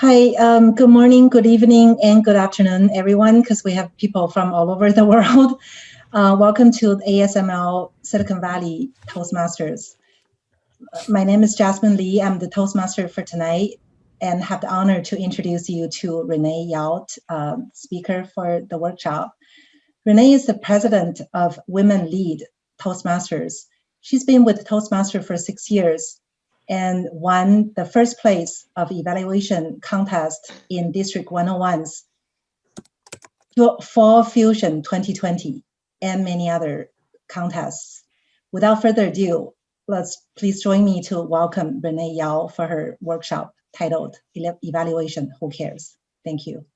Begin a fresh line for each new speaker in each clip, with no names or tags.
Hi, good morning, good evening, and good afternoon, everyone, because we have people from all over the world. Welcome to ASML Silicon Valley Toastmasters. My name is Jasmine Lee. I'm the Toastmaster for tonight and have the honor to introduce you to Renee Yao, speaker for the workshop. Renee is the president of Women Lead Toastmasters. She's been with Toastmaster for 6 years and won the first place of evaluation contest in District 101's Fall Fusion 2020 and many other contests. Without further ado, let's please join me to welcome Renee Yao for her workshop titled Evaluation, Who Cares? Thank you.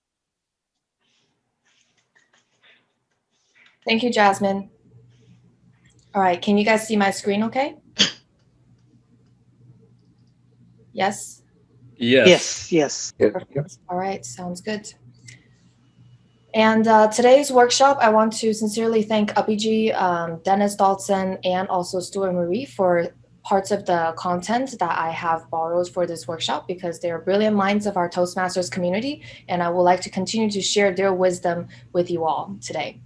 Thank you, Jasmine. All right, can you guys see my screen okay? Yes?
Yes.
Perfect. All right, sounds good. And today's workshop, I want to sincerely thank Abhijit, Dennis Dodson, and also Stuart Marie for parts of the content that I have borrowed for this workshop because they're brilliant minds of our Toastmasters community, and I would like to continue to share their wisdom with you all today.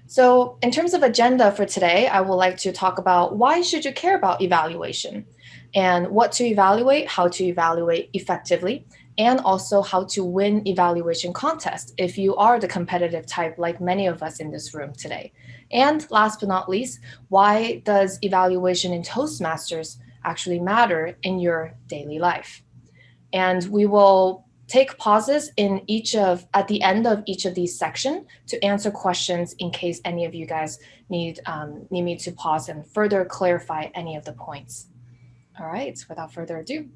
So in terms of agenda for today, I would like to talk about why should you care about evaluation and what to evaluate, how to evaluate effectively, and also how to win evaluation contests if you are the competitive type like many of us in this room today. And last but not least, why does evaluation in Toastmasters actually matter in your daily life? And we will take pauses at the end of each of these sections to answer questions in case any of you guys need me to pause and further clarify any of the points. All right, without further ado.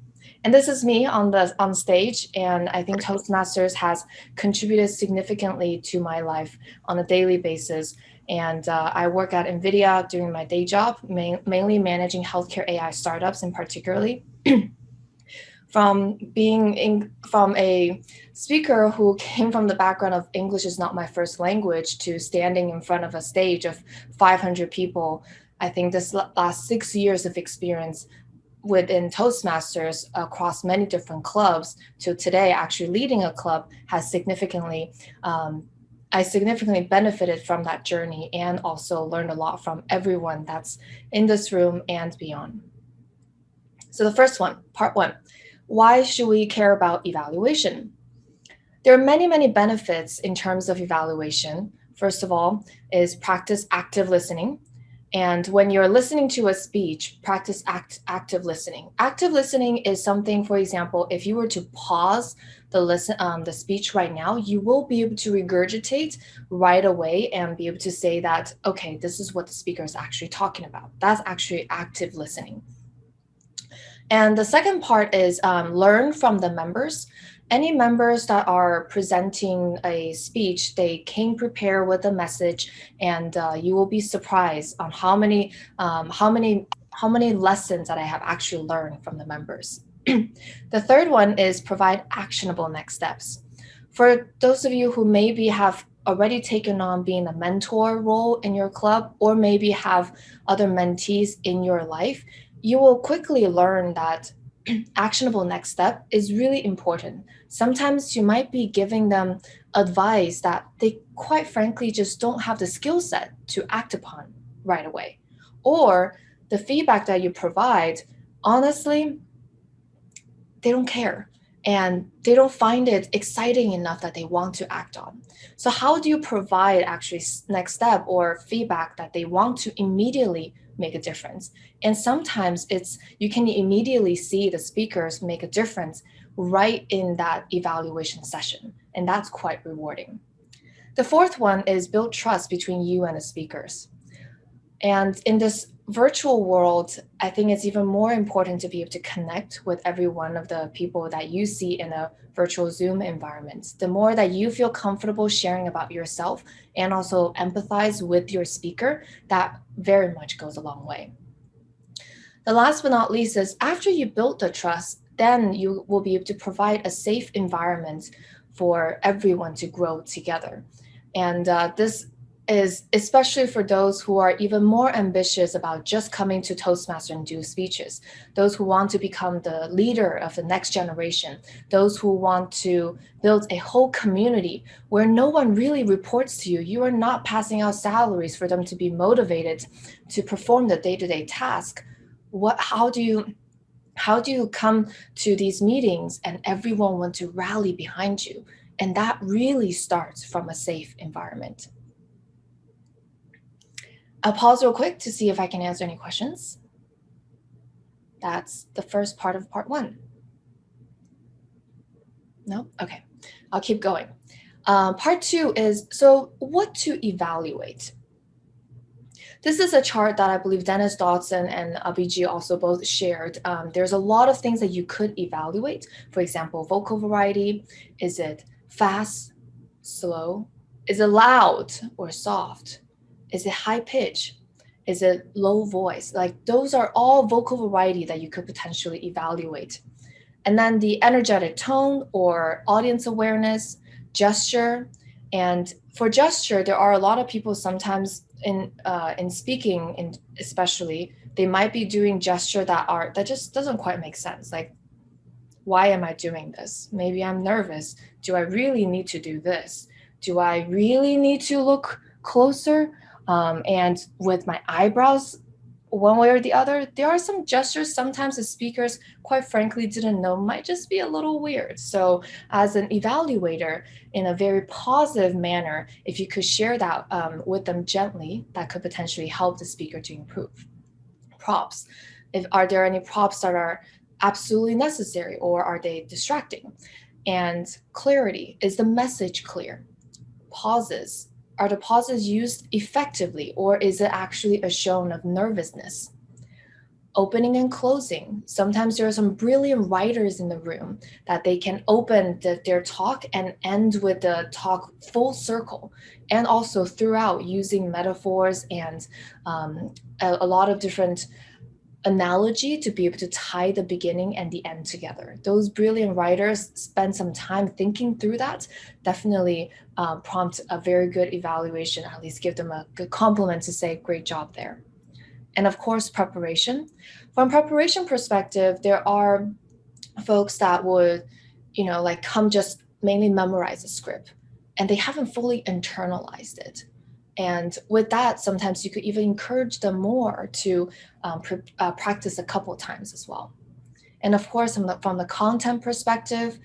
And this is me on stage, and I think Toastmasters has contributed significantly to my life on a daily basis. And I work at NVIDIA doing my day job, mainly managing healthcare AI startups in particularly. From a speaker who came from the background of English is not my first language to standing in front of a stage of 500 people, I think this last 6 years of experience within Toastmasters across many different clubs to today actually leading a club has I significantly benefited from that journey and also learned a lot from everyone that's in this room and beyond. So the first one, part one. Why should we care about evaluation? There are many, many benefits in terms of evaluation. First of all, is practice active listening. And when you're listening to a speech, practice active listening. Active listening is something, for example, if you were to pause the speech right now, you will be able to regurgitate right away and be able to say that, okay, this is what the speaker is actually talking about. That's actually active listening. And the second part is learn from the members. Any members that are presenting a speech, they came prepared with a message, and you will be surprised on how many lessons that I have actually learned from the members. The third one is provide actionable next steps. For those of you who maybe have already taken on being a mentor role in your club, or maybe have other mentees in your life, you will quickly learn that actionable next step is really important. Sometimes you might be giving them advice that they quite frankly just don't have the skill set to act upon right away. Or the feedback that you provide, honestly, they don't care and they don't find it exciting enough that they want to act on. So how do you provide actually next step or feedback that they want to immediately make a difference? And sometimes you can immediately see the speakers make a difference right in that evaluation session, and that's quite rewarding. The fourth one is build trust between you and the speakers. And in this virtual world, I think it's even more important to be able to connect with every one of the people that you see in a virtual Zoom environment. The more that you feel comfortable sharing about yourself and also empathize with your speaker, that very much goes a long way. The last but not least is after you build the trust, then you will be able to provide a safe environment for everyone to grow together. And this is especially for those who are even more ambitious about just coming to Toastmasters and do speeches, those who want to become the leader of the next generation, those who want to build a whole community where no one really reports to you. You are not passing out salaries for them to be motivated to perform the day-to-day task. How do you come to these meetings and everyone want to rally behind you? And that really starts from a safe environment. I'll pause real quick to see if I can answer any questions. That's the first part of part 1. No? Okay, I'll keep going. Part 2 is, so what to evaluate? This is a chart that I believe Dennis Dodson and BG also both shared. There's a lot of things that you could evaluate. For example, vocal variety. Is it fast, slow? Is it loud or soft? Is it high pitch? Is it low voice? Like, those are all vocal variety that you could potentially evaluate. And then the energetic tone or audience awareness, gesture. And for gesture, there are a lot of people sometimes in speaking, especially, they might be doing gesture that just doesn't quite make sense. Like, why am I doing this? Maybe I'm nervous. Do I really need to do this? Do I really need to look closer? And with my eyebrows, one way or the other, there are some gestures sometimes the speakers, quite frankly, didn't know might just be a little weird. So as an evaluator, in a very positive manner, if you could share that with them gently, that could potentially help the speaker to improve. Props. Are there any props that are absolutely necessary, or are they distracting? And clarity. Is the message clear? Pauses. Are the pauses used effectively, or is it actually a show of nervousness? Opening and closing. Sometimes there are some brilliant writers in the room that they can open their talk and end with the talk full circle, and also throughout using metaphors and a lot of different analogy to be able to tie the beginning and the end together. Those brilliant writers spend some time thinking through that, definitely prompt a very good evaluation, at least give them a good compliment to say, great job there. And of course, preparation. From preparation perspective, there are folks that would, like come just mainly memorize a script, and they haven't fully internalized it. And with that, sometimes you could even encourage them more to practice a couple of times as well. And of course, from the content perspective,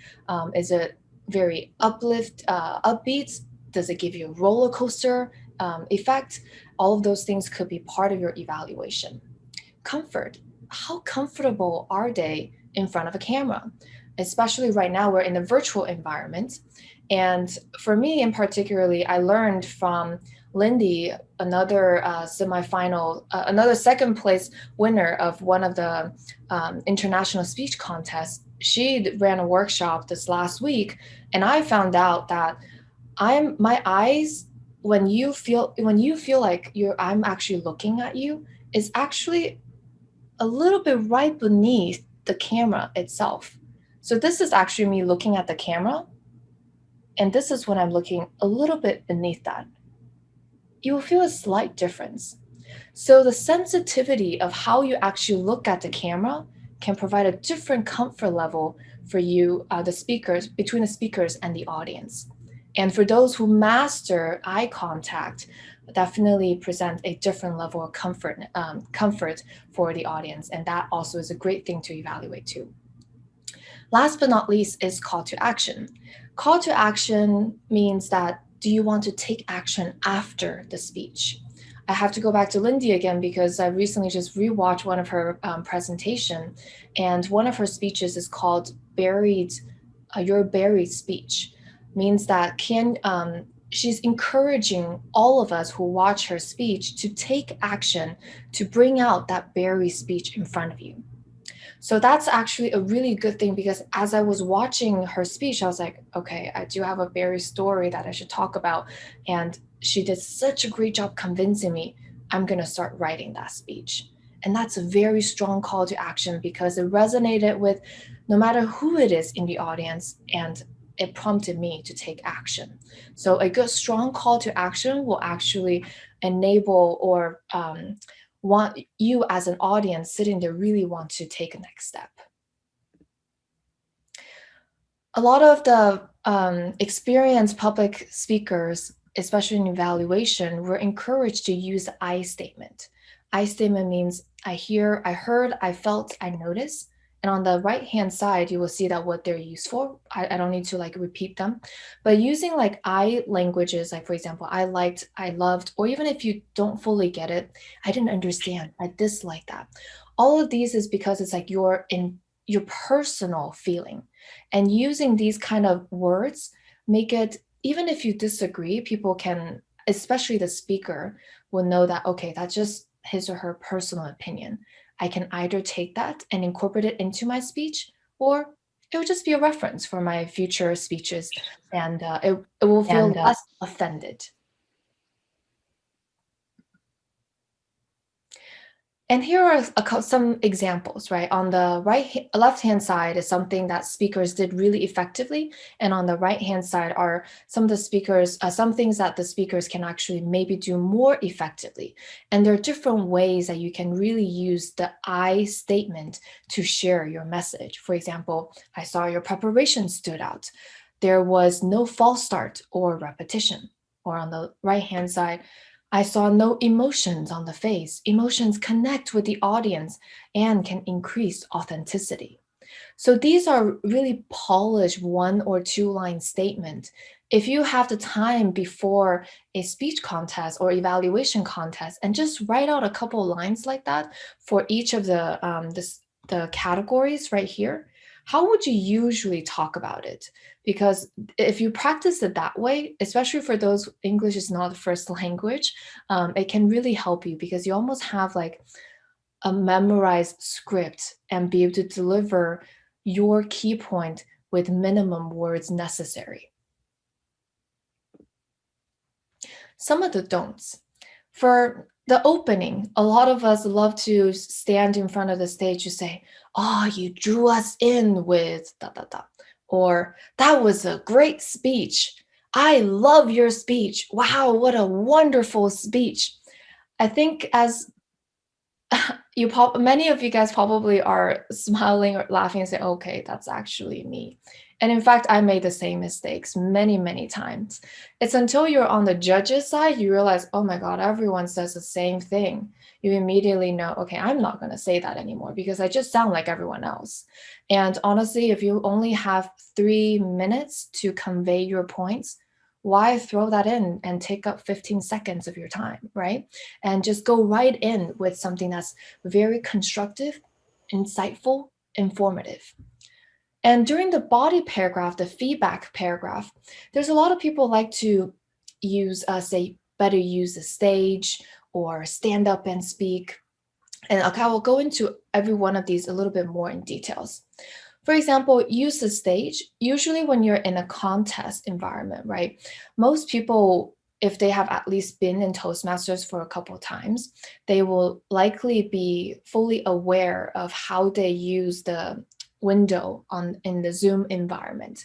is it very upbeat? Does it give you a roller coaster effect? All of those things could be part of your evaluation. Comfort. How comfortable are they in front of a camera? Especially right now, we're in a virtual environment. And for me in particularly, I learned from Lindy, another semifinal, another second place winner of one of the international speech contests. She ran a workshop this last week, and I found out that my eyes, when you feel like I'm actually looking at you, is actually a little bit right beneath the camera itself. So this is actually me looking at the camera, and this is when I'm looking a little bit beneath that. You will feel a slight difference. So the sensitivity of how you actually look at the camera can provide a different comfort level for you, the speakers, between the speakers and the audience. And for those who master eye contact, definitely present a different level of comfort for the audience. And that also is a great thing to evaluate too. Last but not least is call to action. Call to action means that, do you want to take action after the speech? I have to go back to Lindy again because I recently just rewatched one of her presentation, and one of her speeches is called Your Buried Speech. Means that she's encouraging all of us who watch her speech to take action to bring out that buried speech in front of you. So that's actually a really good thing, because as I was watching her speech, I was like, okay, I do have a buried story that I should talk about. And she did such a great job convincing me, I'm going to start writing that speech. And that's a very strong call to action, because it resonated with no matter who it is in the audience. And it prompted me to take action. So a good strong call to action will actually enable or want you as an audience sitting there really want to take a next step. A lot of the experienced public speakers, especially in evaluation, were encouraged to use the I statement. I statement means I hear, I heard, I felt, I noticed. And on the right-hand side, you will see that what they're used for. I don't need to like repeat them. But using like I languages, like for example, I liked, I loved, or even if you don't fully get it, I didn't understand, I dislike that. All of these is because it's like your personal feeling. And using these kind of words make it, even if you disagree, people can, especially the speaker, will know that, okay, that's just his or her personal opinion. I can either take that and incorporate it into my speech, or it will just be a reference for my future speeches, and it will feel less offended. And here are some examples, right? On the left-hand side is something that speakers did really effectively. And on the right-hand side are some of the speakers, some things that the speakers can actually maybe do more effectively. And there are different ways that you can really use the I statement to share your message. For example, I saw your preparation stood out. There was no false start or repetition. Or on the right-hand side, I saw no emotions on the face. Emotions connect with the audience and can increase authenticity. So these are really polished 1 or 2 line statements. If you have the time before a speech contest or evaluation contest and just write out a couple lines like that for each of the categories right here, how would you usually talk about it? Because if you practice it that way, especially for those English is not the first language, it can really help you because you almost have like a memorized script and be able to deliver your key point with minimum words necessary. Some of the don'ts. For the opening, a lot of us love to stand in front of the stage to say, oh, you drew us in with da da da. Or that was a great speech. I love your speech. Wow, what a wonderful speech. I think as many of you guys probably are smiling or laughing and say, okay, that's actually me. And in fact, I made the same mistakes many, many times. It's until you're on the judge's side, you realize, oh my God, everyone says the same thing. You immediately know, okay, I'm not going to say that anymore because I just sound like everyone else. And honestly, if you only have 3 minutes to convey your points, why throw that in and take up 15 seconds of your time, right? And just go right in with something that's very constructive, insightful, informative. And during the body paragraph, the feedback paragraph, there's a lot of people like to use, say, better use the stage or stand up and speak. And okay, I will go into every one of these a little bit more in details. For example, use the stage. Usually when you're in a contest environment, right? Most people, if they have at least been in Toastmasters for a couple of times, they will likely be fully aware of how they use the window in the Zoom environment.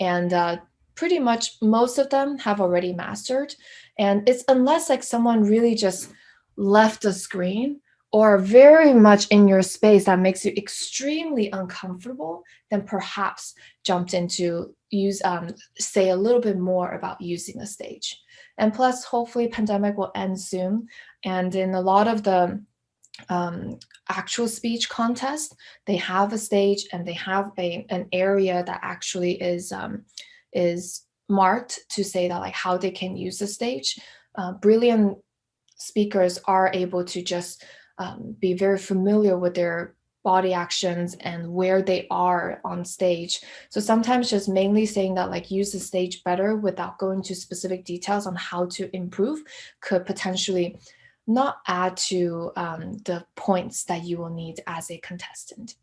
And pretty much most of them have already mastered. And it's unless like someone really just left the screen or very much in your space that makes you extremely uncomfortable, then perhaps jumped into say a little bit more about using the stage. And plus, hopefully pandemic will end soon. And in a lot of the actual speech contest, they have a stage and they have an area that actually is marked to say that like how they can use the stage. Brilliant speakers are able to just be very familiar with their body actions and where they are on stage. So sometimes just mainly saying that like use the stage better without going to specific details on how to improve could potentially not add to the points that you will need as a contestant.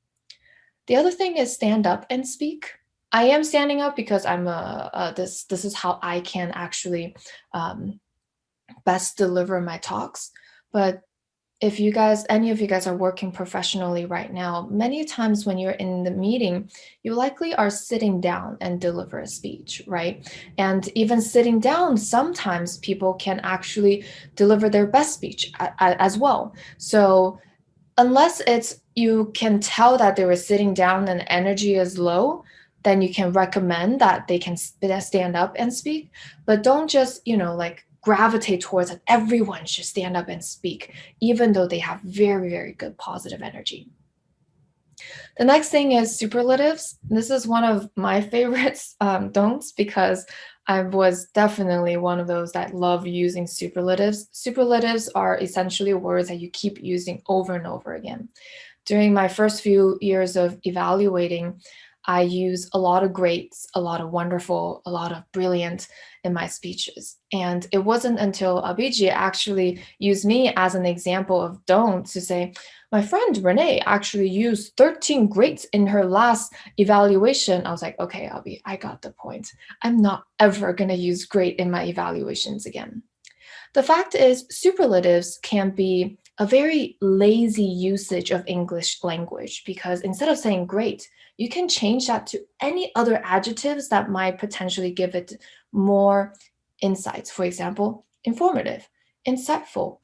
The other thing is stand up and speak. I am standing up because I'm this is how I can actually best deliver my talks. But if any of you guys are working professionally right now, many times when you're in the meeting, you likely are sitting down and deliver a speech, right? And even sitting down, sometimes people can actually deliver their best speech as well. So unless you can tell that they were sitting down and energy is low, then you can recommend that they can stand up and speak. But don't just, like gravitate towards that everyone should stand up and speak, even though they have very, very good positive energy. The next thing is superlatives. This is one of my favorites, don'ts, because I was definitely one of those that love using superlatives. Superlatives are essentially words that you keep using over and over again. During my first few years of evaluating, I use a lot of greats, a lot of wonderful, a lot of brilliant in my speeches. And it wasn't until Abhijit actually used me as an example of don't to say, my friend Renee actually used 13 greats in her last evaluation. I was like, okay, Abhi, I got the point. I'm not ever going to use great in my evaluations again. The fact is, superlatives can be a very lazy usage of English language, because instead of saying great, you can change that to any other adjectives that might potentially give it more insights. For example, informative, insightful,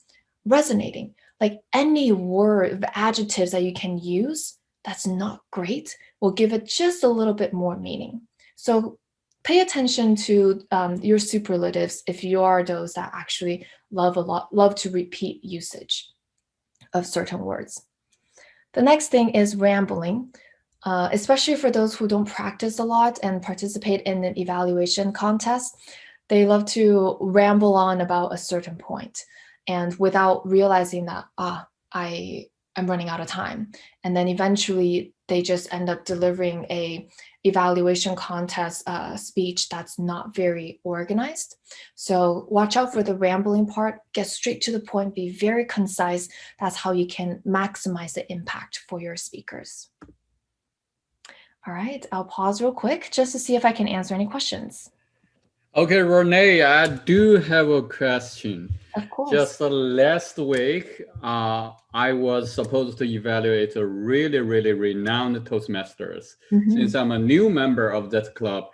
resonating, like any word of adjectives that you can use that's not great will give it just a little bit more meaning. So pay attention to your superlatives if you are those that actually love to repeat usage of certain words. The next thing is rambling, especially for those who don't practice a lot and participate in an evaluation contest. They love to ramble on about a certain point, and without realizing that, I'm running out of time. And then eventually they just end up delivering a evaluation contest speech that's not very organized. So watch out for the rambling part, get straight to the point, be very concise. That's how you can maximize the impact for your speakers. All right, I'll pause real quick just to see if I can answer any questions.
Okay, Renee, I do have a question.
Of course.
Just last week, I was supposed to evaluate a really, really renowned Toastmasters. Since I'm a new member of that club,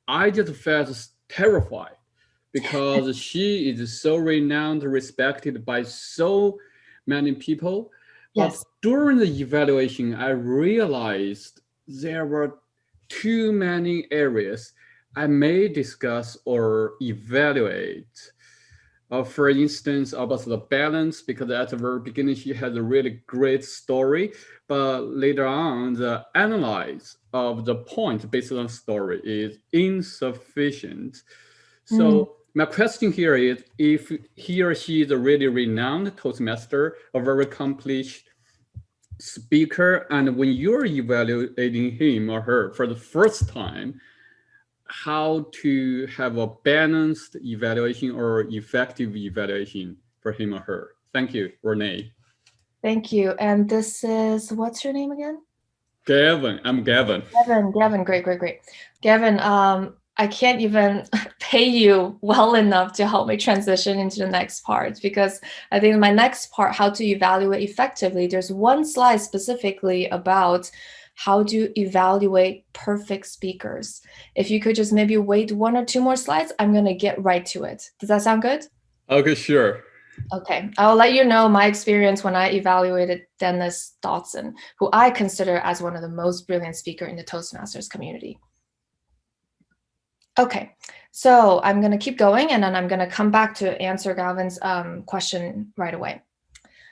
I just felt terrified because she is so renowned, respected by so many people.
Yes.
But during the evaluation, I realized there were too many areas I may discuss or evaluate. For instance, about the balance, because at the very beginning she had a really great story, but later on the analyze of the point based on story is insufficient. So my question here is, if he or she is a really renowned Toastmaster, a very accomplished speaker, and when you're evaluating him or her for the first time, how to have a balanced evaluation or effective evaluation for him or her. Thank you, Renee.
Thank you. And this is, what's your name again?
Gavin. I'm Gavin.
Gavin. Great. Gavin, I can't even pay you well enough to help me transition into the next part, because I think my next part, how to evaluate effectively, there's one slide specifically about how to evaluate perfect speakers. If you could just maybe wait 1 or 2 more slides, I'm going to get right to it. Does that sound good?
Okay, sure.
Okay, I'll let you know my experience when I evaluated Dennis Dodson, who I consider as one of the most brilliant speakers in the Toastmasters community. Okay, so I'm going to keep going, and then I'm going to come back to answer Gavin's question right away.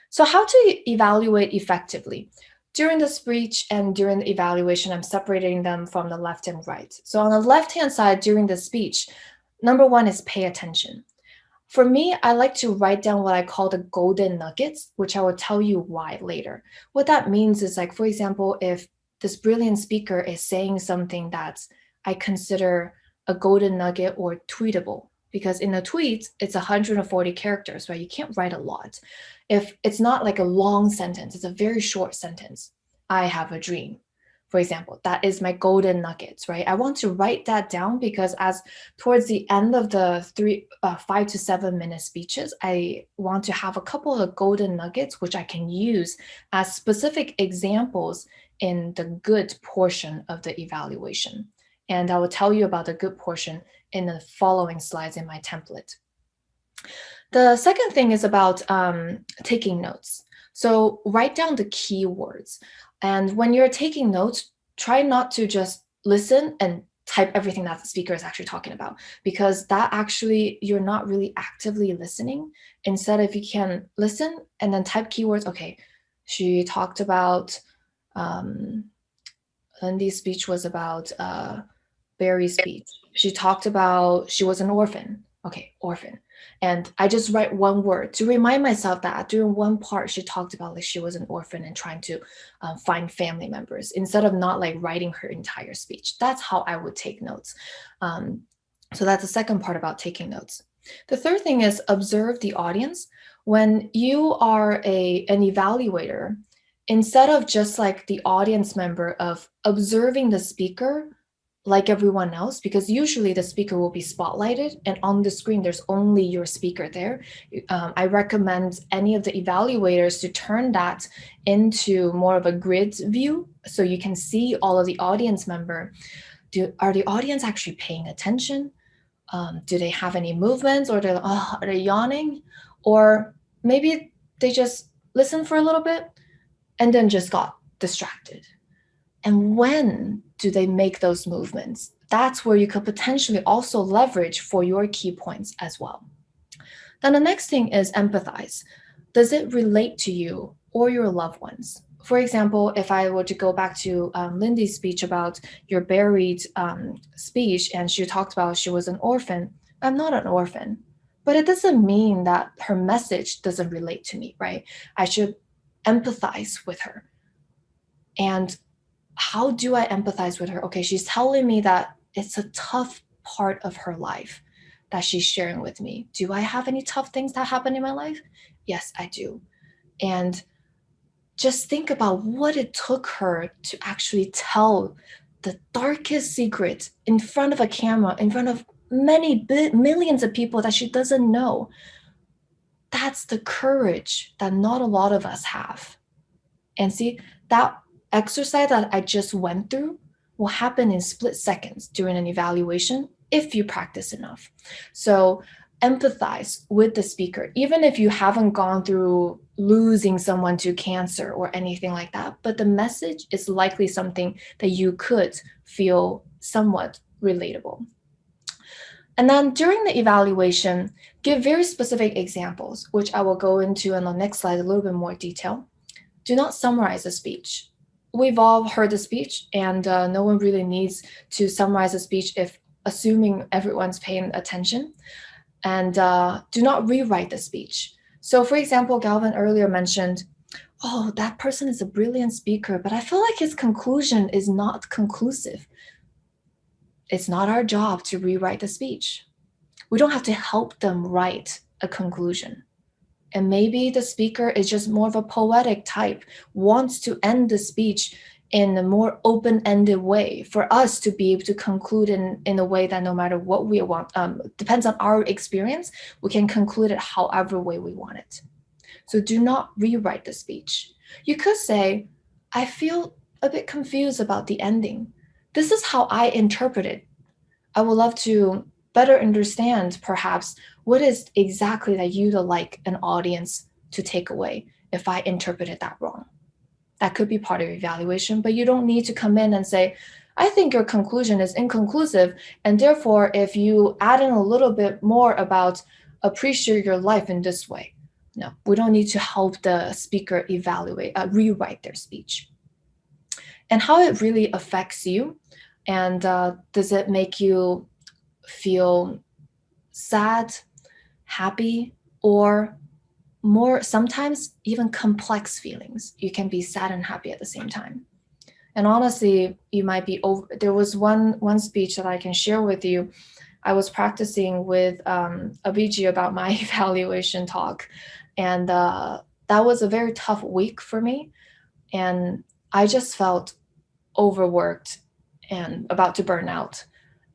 So how to evaluate effectively? During the speech and during the evaluation, I'm separating them from the left and right. So on the left-hand side during the speech, number 1 is pay attention. For me, I like to write down what I call the golden nuggets, which I will tell you why later. What that means is, like, for example, if this brilliant speaker is saying something that I consider a golden nugget or tweetable, because in a tweet, it's 140 characters, right? You can't write a lot. If it's not like a long sentence, it's a very short sentence. I have a dream. For example, that is my golden nuggets, right? I want to write that down because as towards the end of the 5 to 7 minute speeches, I want to have a couple of golden nuggets which I can use as specific examples in the good portion of the evaluation. And I will tell you about the good portion in the following slides in my template. The second thing is about taking notes. So write down the keywords. And when you're taking notes, try not to just listen and type everything that the speaker is actually talking about, because that actually, you're not really actively listening. Instead, if you can listen and then type keywords, okay, she talked about, Lindy's speech was about Barry's speech. She talked about she was an orphan. Okay, orphan. And I just write one word to remind myself that during one part, she talked about like she was an orphan and trying to find family members instead of not like writing her entire speech. That's how I would take notes. So that's the second part about taking notes. The third thing is observe the audience. When you are an evaluator, instead of just like the audience member of observing the speaker, like everyone else, because usually the speaker will be spotlighted and on the screen there's only your speaker there. I recommend any of the evaluators to turn that into more of a grid view so you can see all of the audience member. Are the audience actually paying attention? Do they have any movements, or are they yawning? Or maybe they just listened for a little bit and then just got distracted. And when do they make those movements? That's where you could potentially also leverage for your key points as well. Then the next thing is empathize. Does it relate to you or your loved ones? For example, if I were to go back to Lindy's speech about your buried speech, and she talked about she was an orphan. I'm not an orphan, but it doesn't mean that her message doesn't relate to me, right? I should empathize with her. And how do I empathize with her? Okay, she's telling me that it's a tough part of her life that she's sharing with me. Do I have any tough things that happen in my life? Yes, I do. And just think about what it took her to actually tell the darkest secret in front of a camera, in front of millions of people that she doesn't know. That's the courage that not a lot of us have. And see, that exercise that I just went through will happen in split seconds during an evaluation if you practice enough. So empathize with the speaker, even if you haven't gone through losing someone to cancer or anything like that, but the message is likely something that you could feel somewhat relatable. And then during the evaluation, give very specific examples, which I will go into in the next slide a little bit more detail. Do not summarize a speech. We've all heard the speech, and no one really needs to summarize a speech if assuming everyone's paying attention. And do not rewrite the speech. So for example, Galvin earlier mentioned, oh, that person is a brilliant speaker, but I feel like his conclusion is not conclusive. It's not our job to rewrite the speech. We don't have to help them write a conclusion. And maybe the speaker is just more of a poetic type, wants to end the speech in a more open-ended way for us to be able to conclude in a way that no matter what we want, depends on our experience, we can conclude it however way we want it. So do not rewrite the speech. You could say, I feel a bit confused about the ending. This is how I interpret it. I would love to better understand perhaps what is exactly that you'd like an audience to take away if I interpreted that wrong. That could be part of evaluation, but you don't need to come in and say, I think your conclusion is inconclusive, and therefore if you add in a little bit more about appreciate your life in this way. No, we don't need to help the speaker rewrite their speech. And how it really affects you, and does it make you feel sad, happy, or more sometimes even complex feelings. You can be sad and happy at the same time. And honestly, you might be there was one speech that I can share with you. I was practicing with Abhijit about my evaluation talk, and that was a very tough week for me. And I just felt overworked and about to burn out.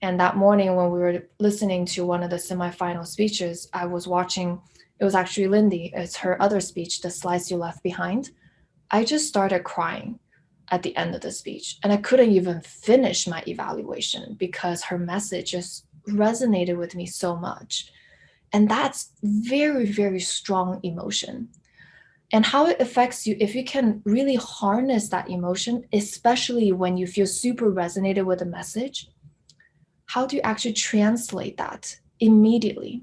And that morning when we were listening to one of the semifinal speeches, I was watching, it was actually Lindy, it's her other speech, The Slice You Left Behind. I just started crying at the end of the speech, and I couldn't even finish my evaluation because her message just resonated with me so much. And that's very, very strong emotion. And how it affects you, if you can really harness that emotion, especially when you feel super resonated with a message, how do you actually translate that immediately?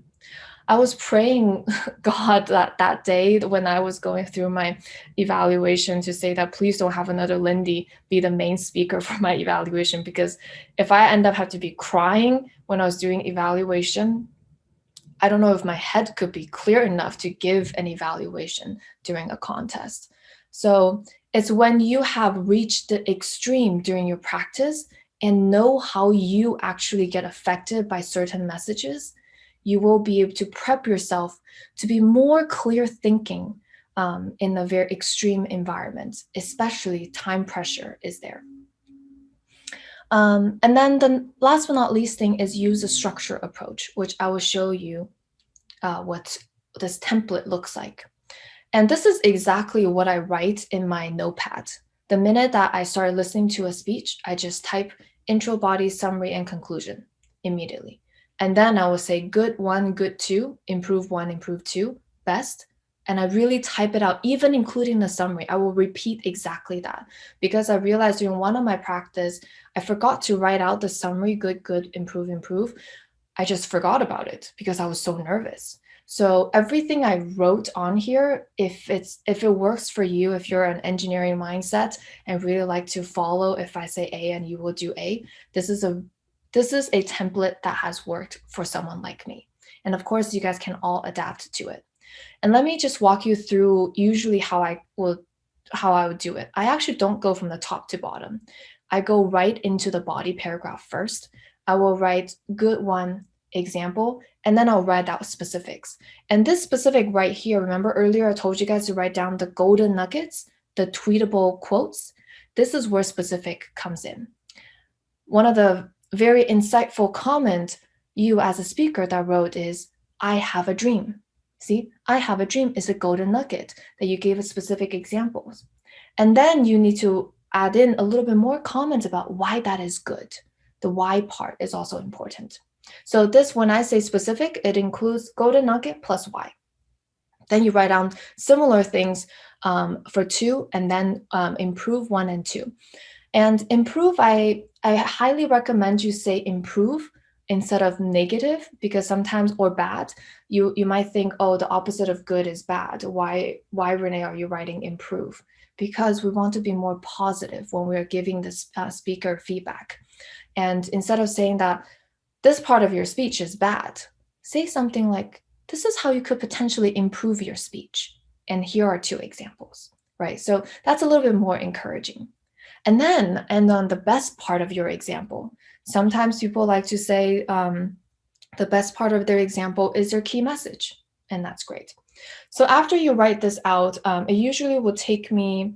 I was praying God that day when I was going through my evaluation to say that please don't have another Lindy be the main speaker for my evaluation, because if I end up having to be crying when I was doing evaluation, I don't know if my head could be clear enough to give an evaluation during a contest. So it's when you have reached the extreme during your practice and know how you actually get affected by certain messages, you will be able to prep yourself to be more clear thinking in a very extreme environment, especially time pressure is there. And then the last but not least thing is use a structure approach, which I will show you what this template looks like. And this is exactly what I write in my notepad. The minute that I start listening to a speech, I just type intro, body, summary, and conclusion immediately. And then I will say good 1, good 2, improve 1, improve 2, best. And I really type it out, even including the summary. I will repeat exactly that because I realized during one of my practice, I forgot to write out the summary, good, good, improve, improve. I just forgot about it because I was so nervous. So everything I wrote on here, if it works for you, if you're an engineering mindset and really like to follow, if I say A and you will do A, this is a template that has worked for someone like me. And of course, you guys can all adapt to it. And let me just walk you through usually how I would do it. I actually don't go from the top to bottom. I go right into the body paragraph first. I will write good 1 example, and then I'll write out specifics. And this specific right here, remember earlier I told you guys to write down the golden nuggets, the tweetable quotes. This is where specific comes in. One of the very insightful comment you as a speaker that wrote is, I have a dream. See, I have a dream is a golden nugget that you gave us specific examples. And then you need to add in a little bit more comments about why that is good. The why part is also important. So this, when I say specific, it includes golden nugget plus why. Then you write down similar things for 2, and then improve 1 and 2. And improve, I highly recommend you say improve instead of negative, because sometimes, or bad, you might think, oh, the opposite of good is bad. Why Renee, are you writing improve? Because we want to be more positive when we're giving this speaker feedback. And instead of saying that this part of your speech is bad, say something like, this is how you could potentially improve your speech. And here are 2 examples, right? So that's a little bit more encouraging. And then, and on the best part of your example, sometimes people like to say the best part of their example is their key message, and that's great. So after you write this out, it usually will take me,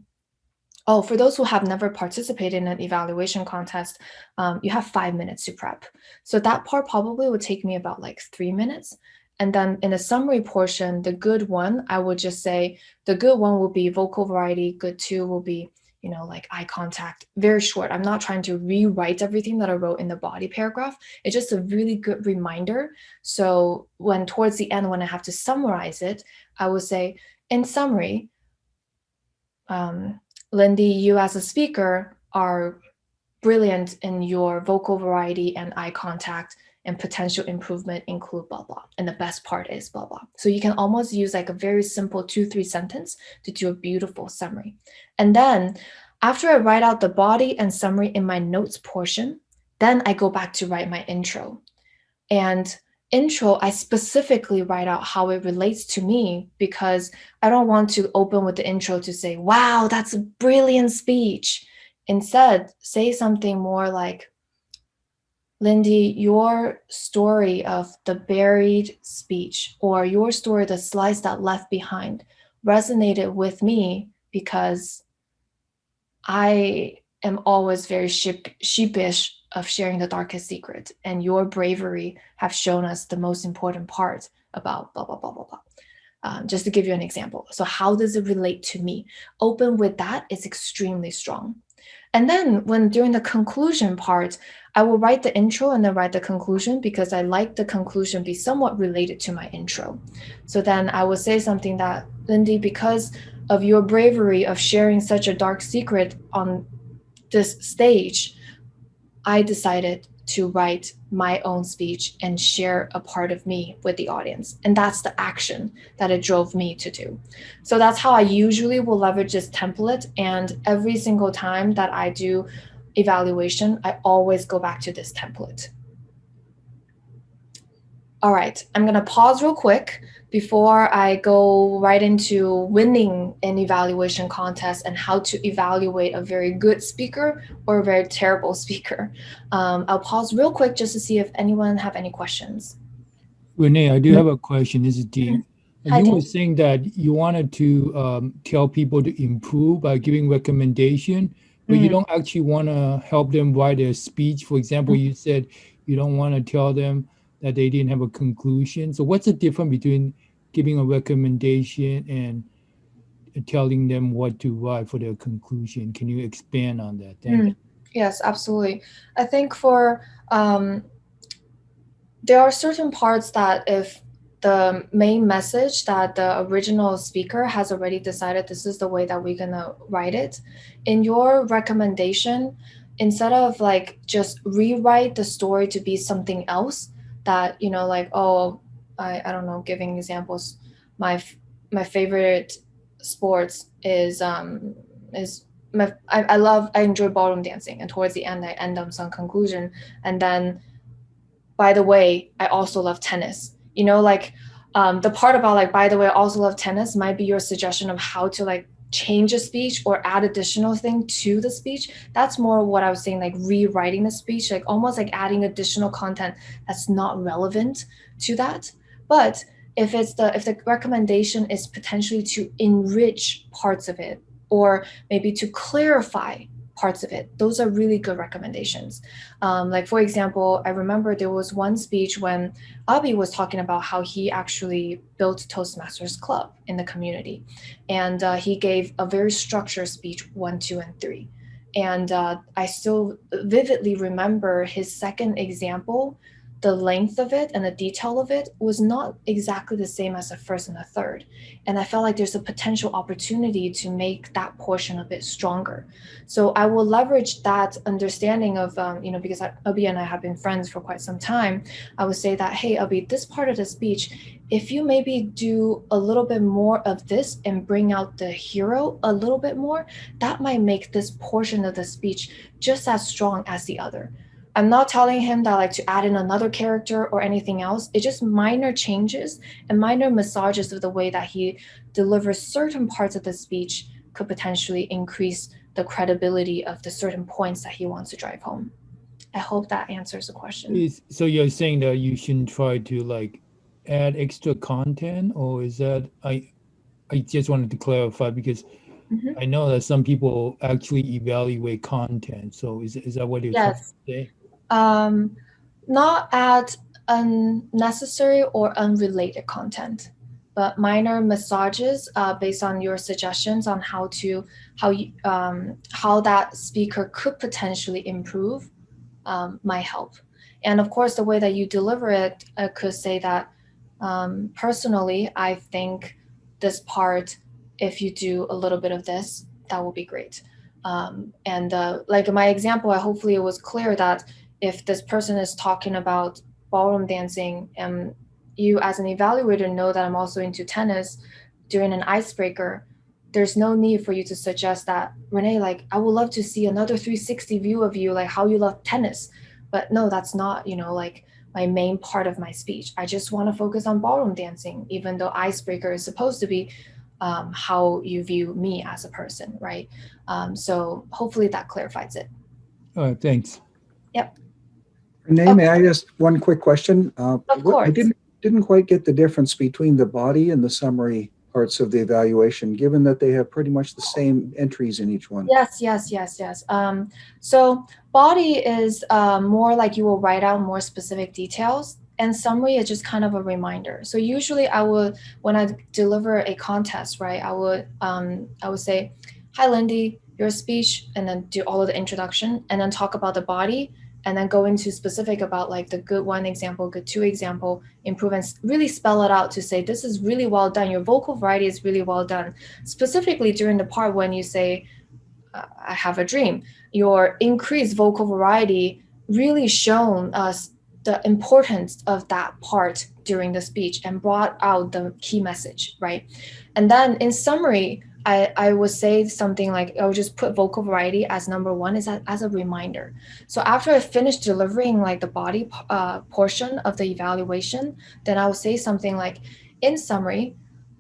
for those who have never participated in an evaluation contest, you have 5 minutes to prep. So that part probably would take me about like 3 minutes. And then in the summary portion, the good 1, I would just say the good 1 will be vocal variety, good 2 will be, like eye contact, very short. I'm not trying to rewrite everything that I wrote in the body paragraph. It's just a really good reminder. So when towards the end, when I have to summarize it, I would say, in summary, Lindy, you as a speaker are brilliant in your vocal variety and eye contact, and potential improvement include blah, blah. And the best part is blah, blah. So you can almost use like a very simple 2-3 sentence to do a beautiful summary. And then after I write out the body and summary in my notes portion, then I go back to write my intro. And intro, I specifically write out how it relates to me, because I don't want to open with the intro to say, wow, that's a brilliant speech. Instead, say something more like, Lindy, your story of the buried speech, or your story, the slice that left behind, resonated with me because I am always very sheepish of sharing the darkest secret, and your bravery have shown us the most important part about blah, blah, blah, blah, blah. Just to give you an example. So how does it relate to me? Open with that is extremely strong. And then when during the conclusion part, I will write the intro and then write the conclusion, because I like the conclusion be somewhat related to my intro. So then I will say something that, Lindy, because of your bravery of sharing such a dark secret on this stage, I decided to write my own speech and share a part of me with the audience. And that's the action that it drove me to do. So that's how I usually will leverage this template. And every single time that I do evaluation, I always go back to this template. All right, I'm gonna pause real quick before I go right into winning an evaluation contest and how to evaluate a very good speaker or a very terrible speaker. I'll pause real quick just to see if anyone have any questions.
Renee, I do have a question. This is Dean.
Hi,
You
Dean.
were saying that you wanted to tell people to improve by giving recommendation, but you don't actually want to help them write a speech. For example, you said you don't want to tell them that they didn't have a conclusion. So what's the difference between giving a recommendation and telling them what to write for their conclusion? Can you expand on that? Thank you.
Yes, absolutely. I think for there are certain parts that if the main message that the original speaker has already decided this is the way that we're gonna write it, in your recommendation, instead of like just rewrite the story to be something else that, you know, like, oh, I don't know, giving examples, my favorite sports is I enjoy ballroom dancing, and towards the end I end on some conclusion, and then by the way, I also love tennis. You know, like the part about like, by the way, I also love tennis might be your suggestion of how to like change a speech or add additional thing to the speech. That's more what I was saying, like rewriting the speech, like almost like adding additional content that's not relevant to that. But if the recommendation is potentially to enrich parts of it, or maybe to clarify parts of it, those are really good recommendations. Like for example, I remember there was one speech when Abhi was talking about how he actually built Toastmasters Club in the community. And he gave a very structured speech 1, 2, and 3. And I still vividly remember his second example. The length of it and the detail of it was not exactly the same as the first and the third. And I felt like there's a potential opportunity to make that portion a bit stronger. So I will leverage that understanding of, you know, because Abhi and I have been friends for quite some time, I would say that, hey, Abhi, this part of the speech, if you maybe do a little bit more of this and bring out the hero a little bit more, that might make this portion of the speech just as strong as the other. I'm not telling him that like to add in another character or anything else. It's just minor changes and minor massages of the way that he delivers certain parts of the speech could potentially increase the credibility of the certain points that he wants to drive home. I hope that answers the question.
So you're saying that you shouldn't try to like add extra content, or is that I just wanted to clarify because I know that some people actually evaluate content. So is that what you're trying to say?
Not add unnecessary or unrelated content, but minor massages based on your suggestions on how that speaker could potentially improve might help. And of course, the way that you deliver it, I could say that personally, I think this part, if you do a little bit of this, that will be great. And like in my example, hopefully it was clear that if this person is talking about ballroom dancing and you as an evaluator know that I'm also into tennis, during an icebreaker, there's no need for you to suggest that, Renee, like I would love to see another 360 view of you, like how you love tennis. But no, that's not, you know, like my main part of my speech. I just want to focus on ballroom dancing, even though icebreaker is supposed to be how you view me as a person, right? So hopefully that clarifies it.
All right, thanks.
Yep.
Renee, may I ask one quick question?
Of course.
I didn't quite get the difference between the body and the summary parts of the evaluation, given that they have pretty much the same entries in each one?
Yes. So body is more like you will write out more specific details, and summary is just kind of a reminder. So usually I would, when I deliver a contest, right, I would say, "Hi, Lindy, your speech," and then do all of the introduction, and then talk about the body, and then go into specific about like the good one example, good two example, improve, and really spell it out to say, this is really well done. Your vocal variety is really well done. Specifically during the part when you say, I have a dream, your increased vocal variety really shown us the importance of that part during the speech and brought out the key message, right? And then in summary, I would say something like, I would just put vocal variety as number one, is as a reminder. So after I finish delivering like the body portion of the evaluation, then I would say something like, in summary,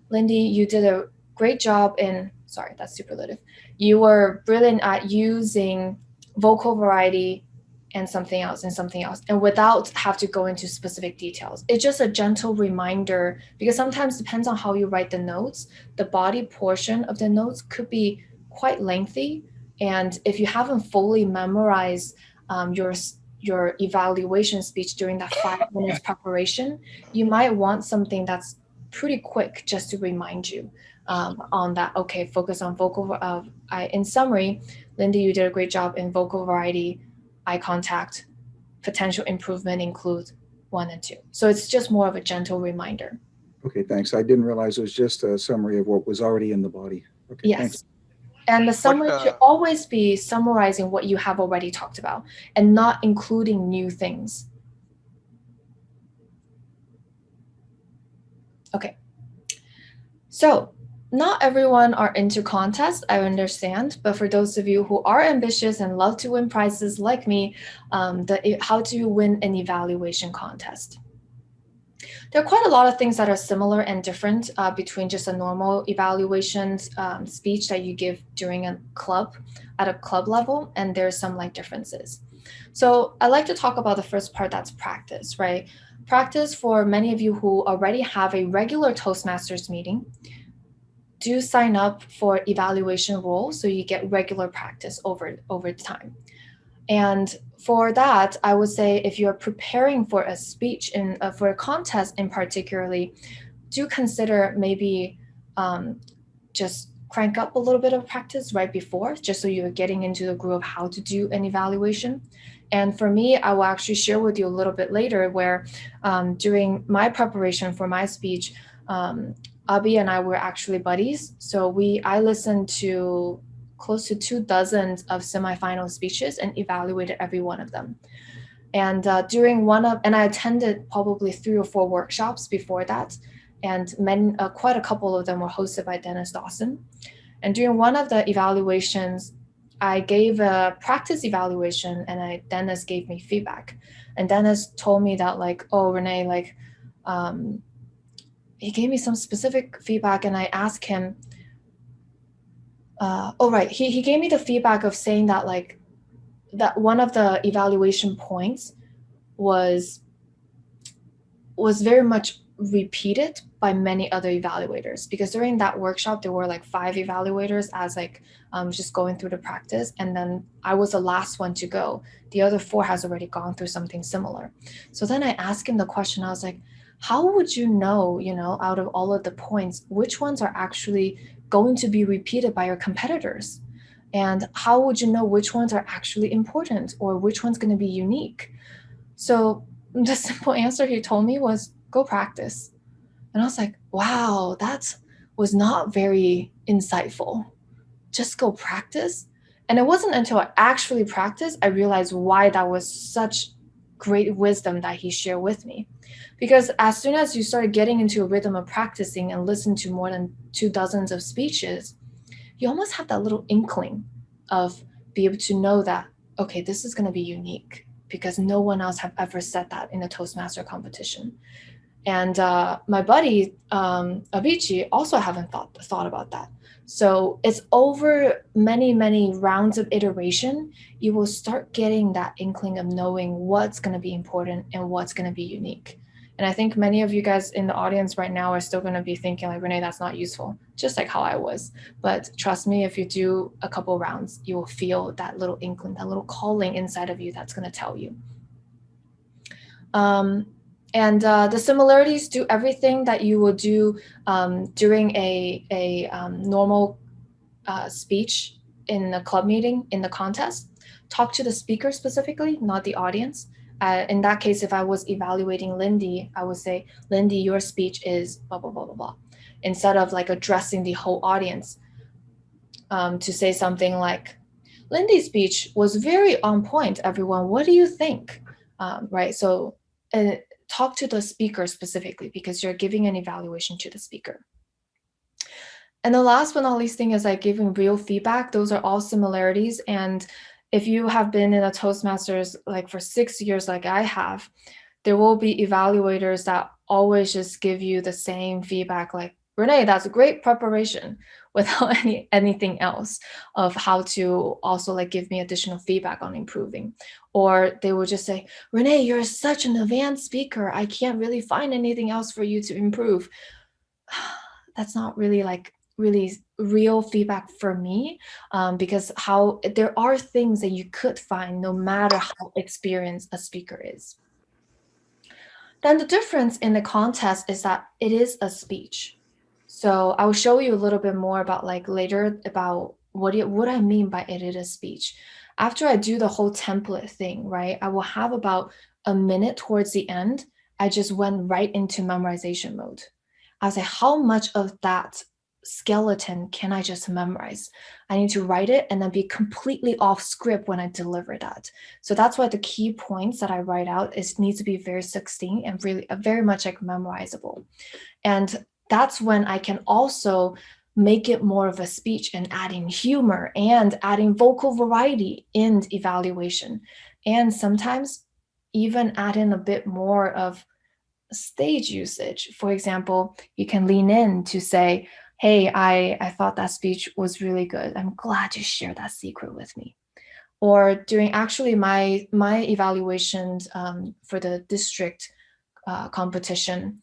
Lindy, you did a great job in, sorry, that's superlative. You were brilliant at using vocal variety and something else, and without have to go into specific details. It's just a gentle reminder, because sometimes depends on how you write the notes, the body portion of the notes could be quite lengthy. And if you haven't fully memorized your evaluation speech during that 5 minutes preparation, you might want something that's pretty quick just to remind you on that. Okay, focus on vocal. In summary, Lindy, you did a great job in vocal variety, eye contact, potential improvement include 1 and 2. So it's just more of a gentle reminder.
Okay, thanks. I didn't realize it was just a summary of what was already in the body. Okay,
yes.
Thanks.
And the summary should always be summarizing what you have already talked about and not including new things. Okay. So not everyone are into contests, I understand, but for those of you who are ambitious and love to win prizes like me, how do you win an evaluation contest? There are quite a lot of things that are similar and different between just a normal evaluation speech that you give during a club, at a club level, and there's some like differences. So I like to talk about the first part, that's practice, right? Practice, for many of you who already have a regular Toastmasters meeting, do sign up for evaluation role so you get regular practice over time. And for that, I would say if you're preparing for a speech for a contest in particularly, do consider maybe just crank up a little bit of practice right before, just so you're getting into the groove of how to do an evaluation. And for me, I will actually share with you a little bit later where during my preparation for my speech, Abhi and I were actually buddies. So I listened to close to 24 of semifinal speeches and evaluated every one of them. And and I attended probably 3 or 4 workshops before that. And quite a couple of them were hosted by Dennis Dawson. And during one of the evaluations, I gave a practice evaluation and Dennis gave me feedback. And Dennis told me that like, oh, Renee, like, he gave me some specific feedback and I asked him, he gave me the feedback of saying that like, that one of the evaluation points was very much repeated by many other evaluators, because during that workshop, there were like 5 evaluators as like just going through the practice. And then I was the last one to go. The other 4 has already gone through something similar. So then I asked him the question, I was like, how would you know, out of all of the points, which ones are actually going to be repeated by your competitors? And how would you know which ones are actually important or which one's going to be unique? So the simple answer he told me was, go practice. And I was like, wow, that was not very insightful. Just go practice. And it wasn't until I actually practiced, I realized why that was such great wisdom that he shared with me. Because as soon as you started getting into a rhythm of practicing and listen to more than 24 of speeches, you almost have that little inkling of be able to know that, okay, this is going to be unique because no one else have ever said that in a Toastmaster competition. And my buddy, Avicii, also haven't thought about that. So it's over many, many rounds of iteration, you will start getting that inkling of knowing what's going to be important and what's going to be unique. And I think many of you guys in the audience right now are still going to be thinking like, Renee, that's not useful, just like how I was. But trust me, if you do a couple rounds, you will feel that little inkling, that little calling inside of you that's going to tell you. The similarities do everything that you will do during a normal speech in a club meeting, in the contest. Talk to the speaker specifically, not the audience. In that case, if I was evaluating Lindy, I would say, Lindy, your speech is blah, blah, blah, blah, blah. Instead of like addressing the whole audience, to say something like, Lindy's speech was very on point, everyone. What do you think? Right, so talk to the speaker specifically because you're giving an evaluation to the speaker. And the last but not least thing is like giving real feedback. Those are all similarities. And if you have been in a Toastmasters like for 6 years like I have, there will be evaluators that always just give you the same feedback like, Renee, that's a great preparation, without anything else of how to also like give me additional feedback on improving. Or they will just say, Renee, you're such an advanced speaker. I can't really find anything else for you to improve. That's not really like really real feedback for me, because there are things that you could find no matter how experienced a speaker is. Then the difference in the contest is that it is a speech. So I'll show you a little bit more about like later about what I mean by it is a speech. After I do the whole template thing, right, I will have about a minute towards the end. I just went right into memorization mode. I was like, how much of that skeleton can I just memorize? I need to write it and then be completely off script when I deliver that. So that's why the key points that I write out needs to be very succinct and really very much like memorizable. And that's when I can also make it more of a speech and adding humor and adding vocal variety in evaluation. And sometimes even add in a bit more of stage usage. For example, you can lean in to say, hey, I thought that speech was really good. I'm glad you shared that secret with me. Or during actually my evaluations for the district competition,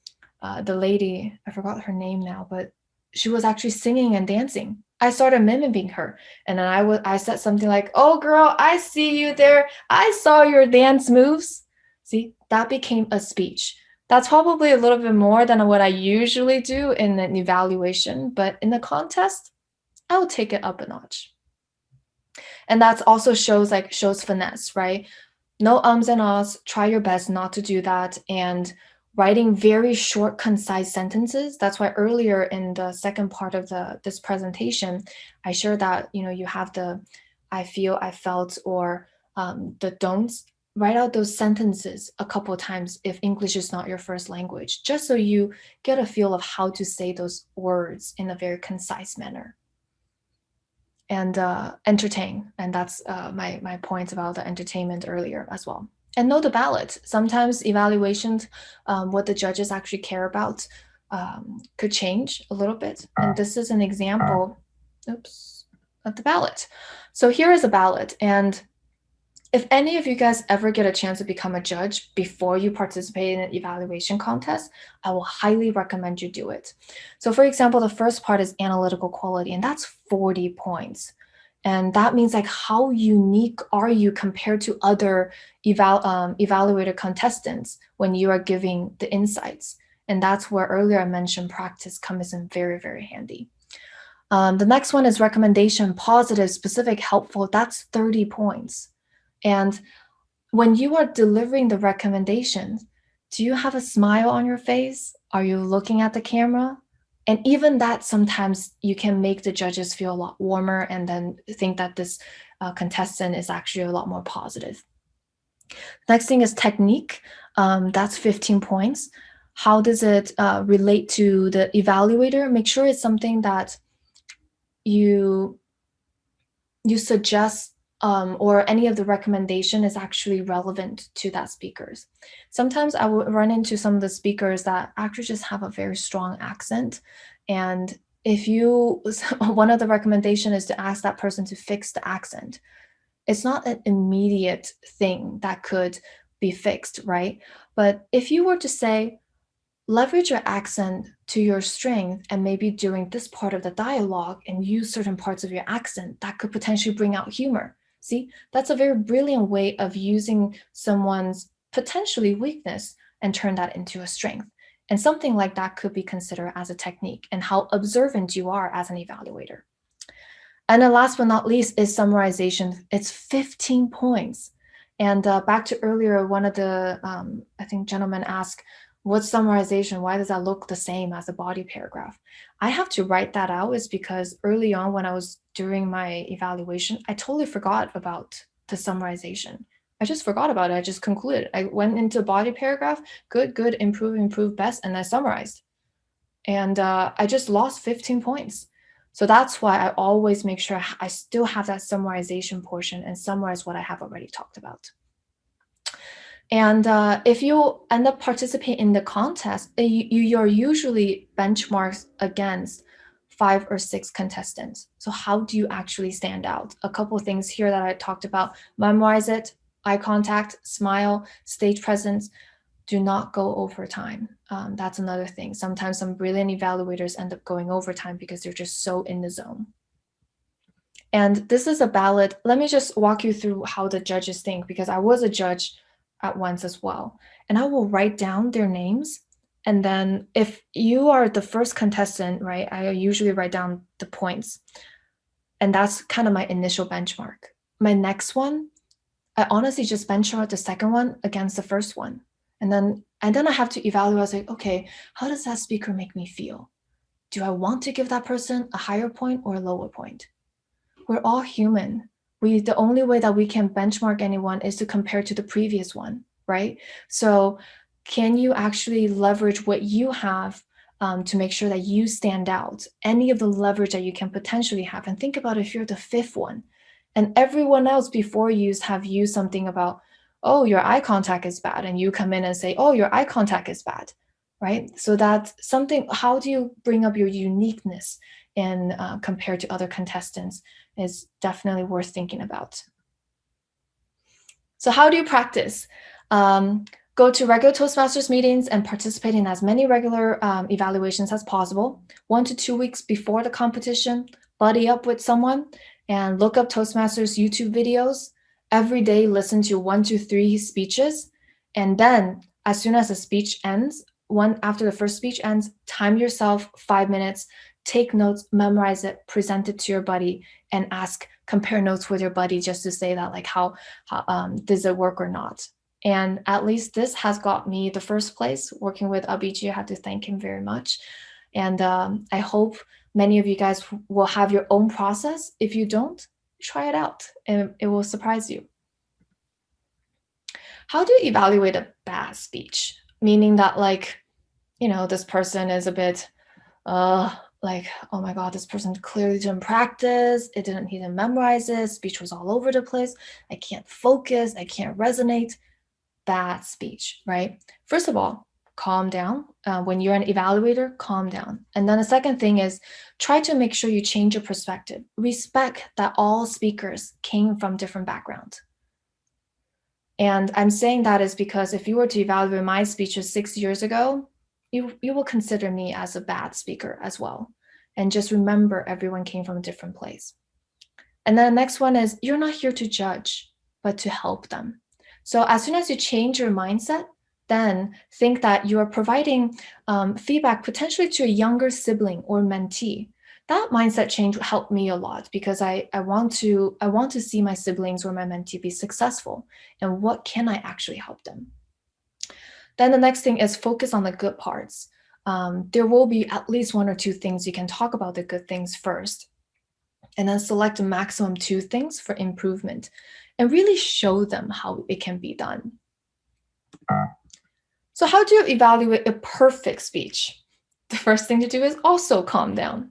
the lady, I forgot her name now, but she was actually singing and dancing. I started mimicking her. And then I said something like, oh girl, I see you there. I saw your dance moves. See, that became a speech. That's probably a little bit more than what I usually do in an evaluation, but in the contest, I will take it up a notch. And that also shows finesse, right? No ums and ahs, try your best not to do that. And writing very short, concise sentences. That's why earlier in the second part of this presentation, I shared that, you have the I feel, I felt, or the don'ts. Write out those sentences a couple of times if English is not your first language, just so you get a feel of how to say those words in a very concise manner. And entertain. And that's my points about the entertainment earlier as well. And know the ballot. Sometimes evaluations, what the judges actually care about could change a little bit. And this is an example, of the ballot. So here is a ballot. And if any of you guys ever get a chance to become a judge before you participate in an evaluation contest, I will highly recommend you do it. So for example, the first part is analytical quality, and that's 40 points. And that means like how unique are you compared to other evaluator contestants when you are giving the insights. And that's where earlier I mentioned practice comes in very, very handy. The next one is recommendation, positive, specific, helpful. That's 30 points. And when you are delivering the recommendations, do you have a smile on your face? Are you looking at the camera? And even that, sometimes you can make the judges feel a lot warmer and then think that this contestant is actually a lot more positive. Next thing is technique. That's 15 points. How does it relate to the evaluator? Make sure it's something that you suggest or any of the recommendation is actually relevant to that speakers. Sometimes I will run into some of the speakers that actually just have a very strong accent. And if one of the recommendation is to ask that person to fix the accent, it's not an immediate thing that could be fixed, right? But if you were to say, leverage your accent to your strength and maybe during this part of the dialogue and use certain parts of your accent, that could potentially bring out humor. See, that's a very brilliant way of using someone's potentially weakness and turn that into a strength. And something like that could be considered as a technique and how observant you are as an evaluator. And then last but not least is summarization. It's 15 points. And back to earlier, one of the, I think, gentlemen asked, what's summarization? Why does that look the same as a body paragraph? I have to write that out is because early on when I was doing my evaluation, I totally forgot about the summarization. I just forgot about it. I just concluded. I went into body paragraph, good, good, improve, best, and I summarized. And I just lost 15 points. So that's why I always make sure I still have that summarization portion and summarize what I have already talked about. And if you end up participating in the contest, you're usually benchmarked against 5 or 6 contestants. So how do you actually stand out? A couple of things here that I talked about: memorize it, eye contact, smile, stage presence. Do not go overtime. That's another thing. Sometimes some brilliant evaluators end up going overtime because they're just so in the zone. And this is a ballot. Let me just walk you through how the judges think, because I was a judge at once as well. And I will write down their names. And then if you are the first contestant, right, I usually write down the points. And that's kind of my initial benchmark. My next one, I honestly just benchmark the second one against the first one. And then I have to evaluate. I was like, okay, how does that speaker make me feel? Do I want to give that person a higher point or a lower point? We're all human. The only way that we can benchmark anyone is to compare to the previous one, right? So can you actually leverage what you have to make sure that you stand out? Any of the leverage that you can potentially have. And think about if you're the 5th one and everyone else before you have used something about, oh, your eye contact is bad. And you come in and say, oh, your eye contact is bad, right? So that's something, how do you bring up your uniqueness and compared to other contestants is definitely worth thinking about. So how do you practice? Go to regular Toastmasters meetings and participate in as many regular evaluations as possible. 1 to 2 weeks before the competition, buddy up with someone and look up Toastmasters YouTube videos. Every day, listen to 1 to 3 speeches. And then as soon as the speech ends, after the first speech ends, time yourself 5 minutes, take notes, memorize it, present it to your buddy, and compare notes with your buddy just to say that, like, how does it work or not? And at least this has got me the first place working with Abhijit. I have to thank him very much. And I hope many of you guys will have your own process. If you don't, try it out and it will surprise you. How do you evaluate a bad speech? Meaning that, like, you know, this person is a bit, like, oh my God, this person clearly didn't practice. He didn't memorize it. Speech was all over the place. I can't focus. I can't resonate. Bad speech, right? First of all, calm down. When you're an evaluator, calm down. And then the second thing is try to make sure you change your perspective. Respect that all speakers came from different backgrounds. And I'm saying that is because if you were to evaluate my speeches 6 years ago, you will consider me as a bad speaker as well. And just remember, everyone came from a different place. And then the next one is you're not here to judge, but to help them. So as soon as you change your mindset, then think that you are providing feedback potentially to a younger sibling or mentee. That mindset change helped me a lot because I want to see my siblings or my mentee be successful, and what can I actually help them? Then the next thing is focus on the good parts. There will be at least 1 or 2 things you can talk about the good things first, and then select a maximum 2 things for improvement and really show them how it can be done. So how do you evaluate a perfect speech? The first thing to do is also calm down.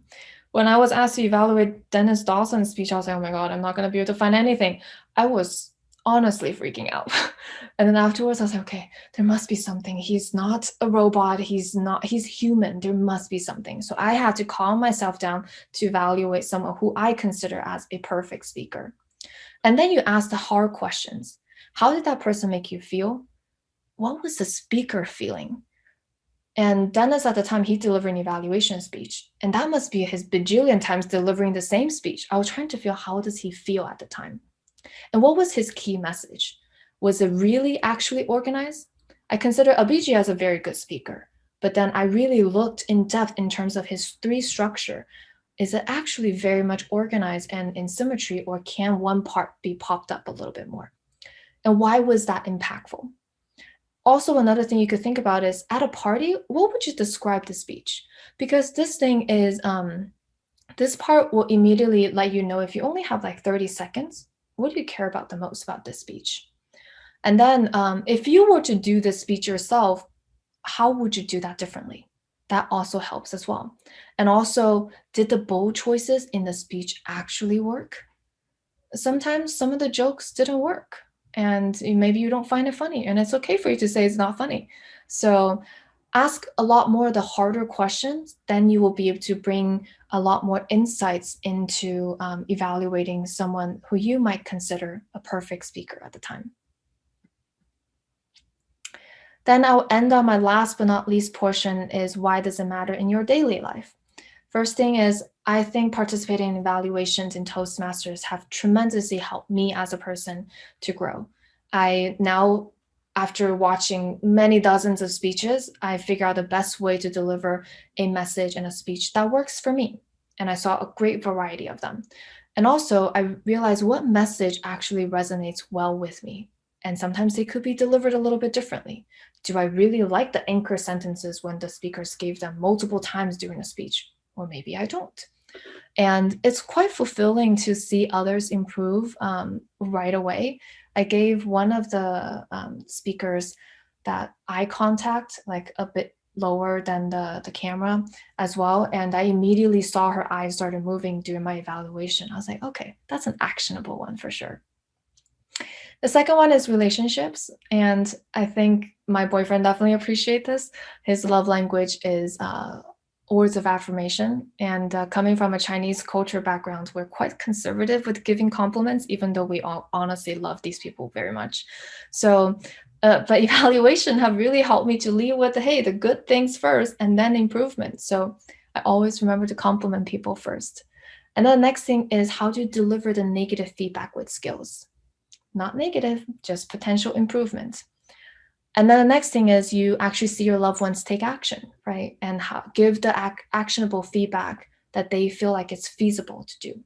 When I was asked to evaluate Dennis Dawson's speech, I was like, oh my God, I'm not going to be able to find anything. I was honestly freaking out. And then afterwards, I was like, okay, there must be something. He's not a robot. He's human. There must be something. So I had to calm myself down to evaluate someone who I consider as a perfect speaker. And then you ask the hard questions. How did that person make you feel? what was the speaker feeling? And Dennis at the time, he delivered an evaluation speech, and that must be his bajillion times delivering the same speech. I was trying to feel, how does he feel at the time? And what was his key message? Was it really actually organized? I consider Abhijit as a very good speaker, but then I really looked in depth in terms of his 3 structure. Is it actually very much organized and in symmetry, or can one part be popped up a little bit more? And why was that impactful? Also, another thing you could think about is, at a party, what would you describe the speech? Because this thing is, this part will immediately let you know if you only have like 30 seconds, what do you care about the most about this speech? And then if you were to do this speech yourself, how would you do that differently? That also helps as well. And also, did the bold choices in the speech actually work? Sometimes some of the jokes didn't work, and maybe you don't find it funny, and it's okay for you to say it's not funny. So ask a lot more of the harder questions, then you will be able to bring a lot more insights into evaluating someone who you might consider a perfect speaker at the time. Then I'll end on my last but not least portion is, why does it matter in your daily life? First thing is, I think participating in evaluations in Toastmasters have tremendously helped me as a person to grow. I now, after watching many dozens of speeches, I figure out the best way to deliver a message and a speech that works for me. And I saw a great variety of them. And also, I realized what message actually resonates well with me. And sometimes they could be delivered a little bit differently. Do I really like the anchor sentences when the speakers gave them multiple times during a speech? Or maybe I don't. And it's quite fulfilling to see others improve right away. I gave one of the speakers that eye contact, like a bit lower than the camera as well. And I immediately saw her eyes started moving during my evaluation. I was like, okay, that's an actionable one for sure. The second one is relationships. And I think my boyfriend definitely appreciates this. His love language is words of affirmation. And coming from a Chinese culture background, we're quite conservative with giving compliments, even though we all honestly love these people very much. So, but evaluation have really helped me to lead with, hey, the good things first and then improvement. So I always remember to compliment people first. And then the next thing is how to deliver the negative feedback with skills. Not negative, just potential improvement. And then the next thing is you actually see your loved ones take action, right? And give the actionable feedback that they feel like it's feasible to do.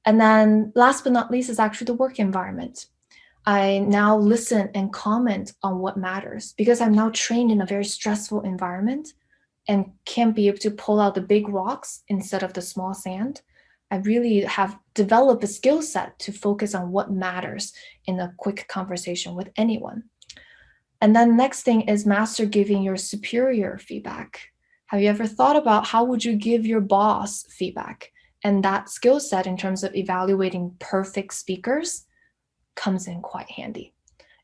And then last but not least is actually the work environment. I now listen and comment on what matters because I'm now trained in a very stressful environment and can be able to pull out the big rocks instead of the small sand. I really have developed a skill set to focus on what matters in a quick conversation with anyone. And then next thing is master giving your superior feedback. Have you ever thought about how would you give your boss feedback? And that skill set in terms of evaluating perfect speakers comes in quite handy.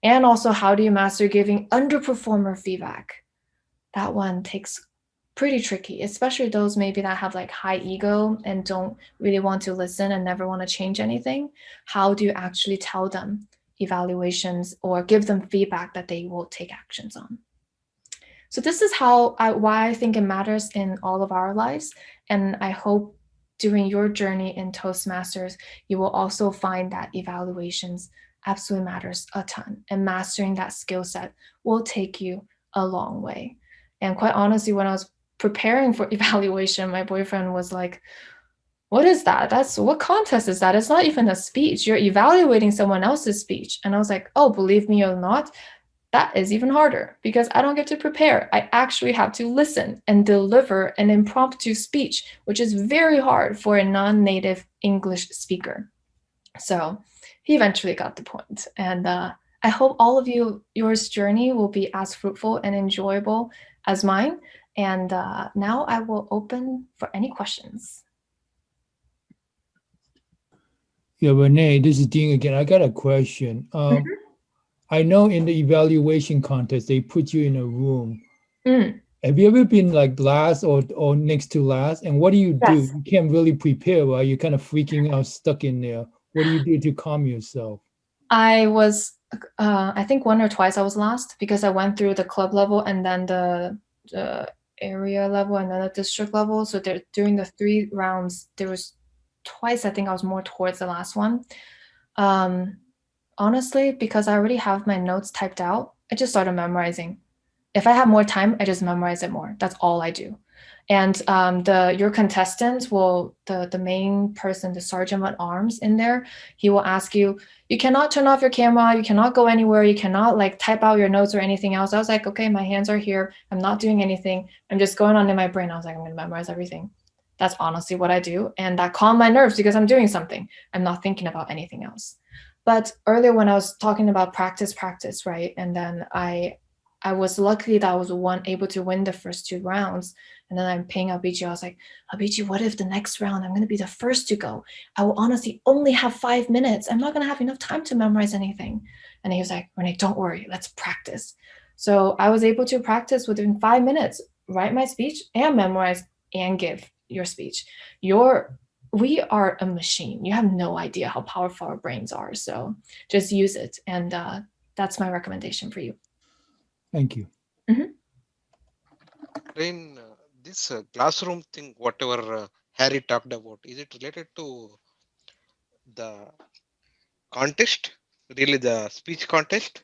And also, how do you master giving underperformer feedback? That one takes pretty tricky, especially those maybe that have like high ego and don't really want to listen and never want to change anything. How do you actually tell them evaluations or give them feedback that they will take actions on? So this is why I think it matters in all of our lives. And I hope during your journey in Toastmasters, you will also find that evaluations absolutely matters a ton. And mastering that skill set will take you a long way. And quite honestly, when I was preparing for evaluation, my boyfriend was like, what is that? What contest is that? It's not even a speech. You're evaluating someone else's speech. And I was like, oh, believe me or not, that is even harder because I don't get to prepare. I actually have to listen and deliver an impromptu speech, which is very hard for a non-native English speaker. So he eventually got the point. And I hope all of yours journey will be as fruitful and enjoyable as mine. And now I will open for any questions.
Yeah, Renee, this is Dean again. I got a question. I know in the evaluation contest, they put you in a room. Have you ever been like last or next to last? And what do you do?
Yes.
You can't really prepare, right? You're kind of freaking out, stuck in there. What do you do to calm yourself?
I was I think 1 or twice I was last because I went through the club level and then the area level and then the district level. So during the 3 rounds, there was twice I think I was more towards the last one. Honestly, because I already have my notes typed out, I just started memorizing. If I have more time, I just memorize it more. That's all I do. And your contestant will, the main person, the sergeant at arms in there, he will ask you, you cannot turn off your camera, you cannot go anywhere, you cannot like type out your notes or anything else. I was like, okay, my hands are here. I'm not doing anything. I'm just going on in my brain. I was like, I'm gonna memorize everything. That's honestly what I do. And that calmed my nerves because I'm doing something. I'm not thinking about anything else. But earlier when I was talking about practice, right? And then I was lucky that I was able to win the first 2 rounds. And then I'm paying Abiji. I was like, Abiji, what if the next round I'm going to be the first to go? I will honestly only have 5 minutes. I'm not going to have enough time to memorize anything. And he was like, Renee, don't worry. Let's practice. So I was able to practice within 5 minutes, write my speech and memorize and give your speech. We are a machine. You have no idea how powerful our brains are. So just use it. And that's my recommendation for you.
Thank you.
In this classroom thing, whatever Harry talked about, is it related to the contest, really the speech contest?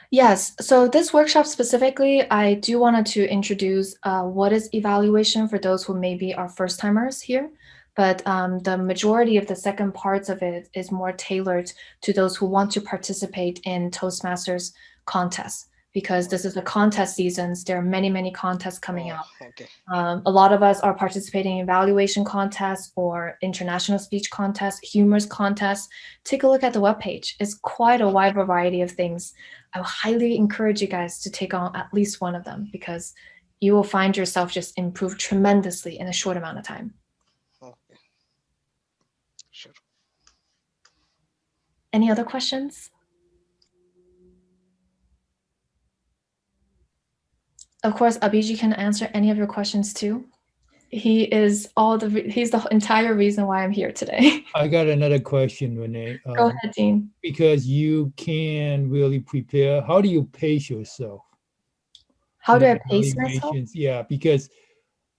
Yes. So this workshop specifically, I do wanted to introduce what is evaluation for those who maybe are first timers here. But the majority of the second parts of it is more tailored to those who want to participate in Toastmasters contests, because this is the contest seasons. There are many, many contests coming out.
Okay.
A lot of us are participating in evaluation contests or international speech contests, humorous contests. Take a look at the webpage. It's quite a wide variety of things. I would highly encourage you guys to take on at least one of them because you will find yourself just improve tremendously in a short amount of time.
Okay. Sure.
Any other questions? Of course, Abiji can answer any of your questions too. He's the entire reason why I'm here today.
I got another question, Renee.
Go ahead, Dean.
Because you can really prepare. How do you pace yourself?
How do I pace myself?
Yeah, because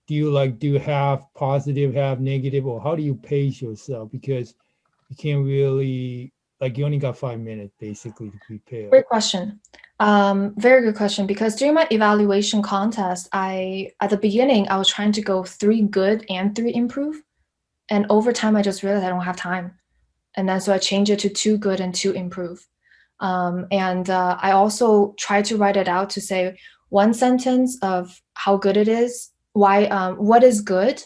do you have positive, have negative, or how do you pace yourself? Because you can't really, you only got 5 minutes basically to prepare.
Great question. Very good question, because during my evaluation contest, at the beginning, I was trying to go 3 good and 3 improve. And over time, I just realized I don't have time. And then so I changed it to 2 good and 2 improve. I also tried to write it out to say 1 sentence of how good it is, why, what is good,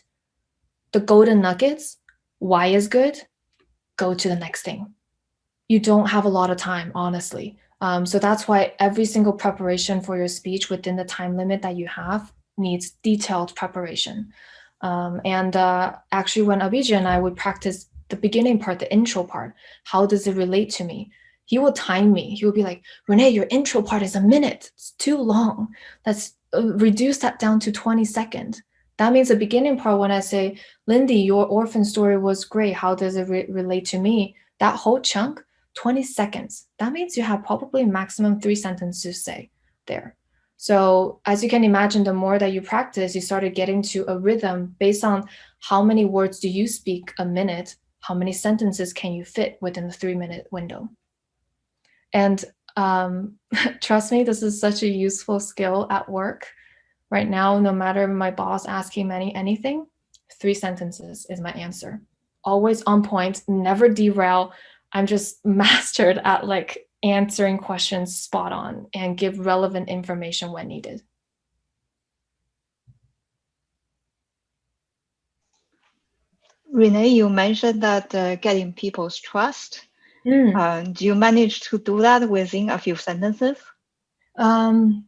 the golden nuggets, why is good, go to the next thing. You don't have a lot of time, honestly. So that's why every single preparation for your speech within the time limit that you have needs detailed preparation. Actually, when Abiji and I would practice the beginning part, the intro part, how does it relate to me? He will time me. He will be like, Renee, your intro part is 1 minute. It's too long. Let's reduce that down to 20 seconds. That means the beginning part, when I say, Lindy, your orphan story was great. How does it relate to me? That whole chunk, 20 seconds. That means you have probably maximum 3 sentences to say there. So as you can imagine, the more that you practice, you started getting to a rhythm based on how many words do you speak a minute, how many sentences can you fit within the 3-minute window. And trust me, this is such a useful skill at work. Right now, no matter my boss asking me anything, 3 sentences is my answer. Always on point, never derail. I'm just mastered at answering questions spot on and give relevant information when needed.
Renee, you mentioned that getting people's trust. Do you manage to do that within a few sentences?
I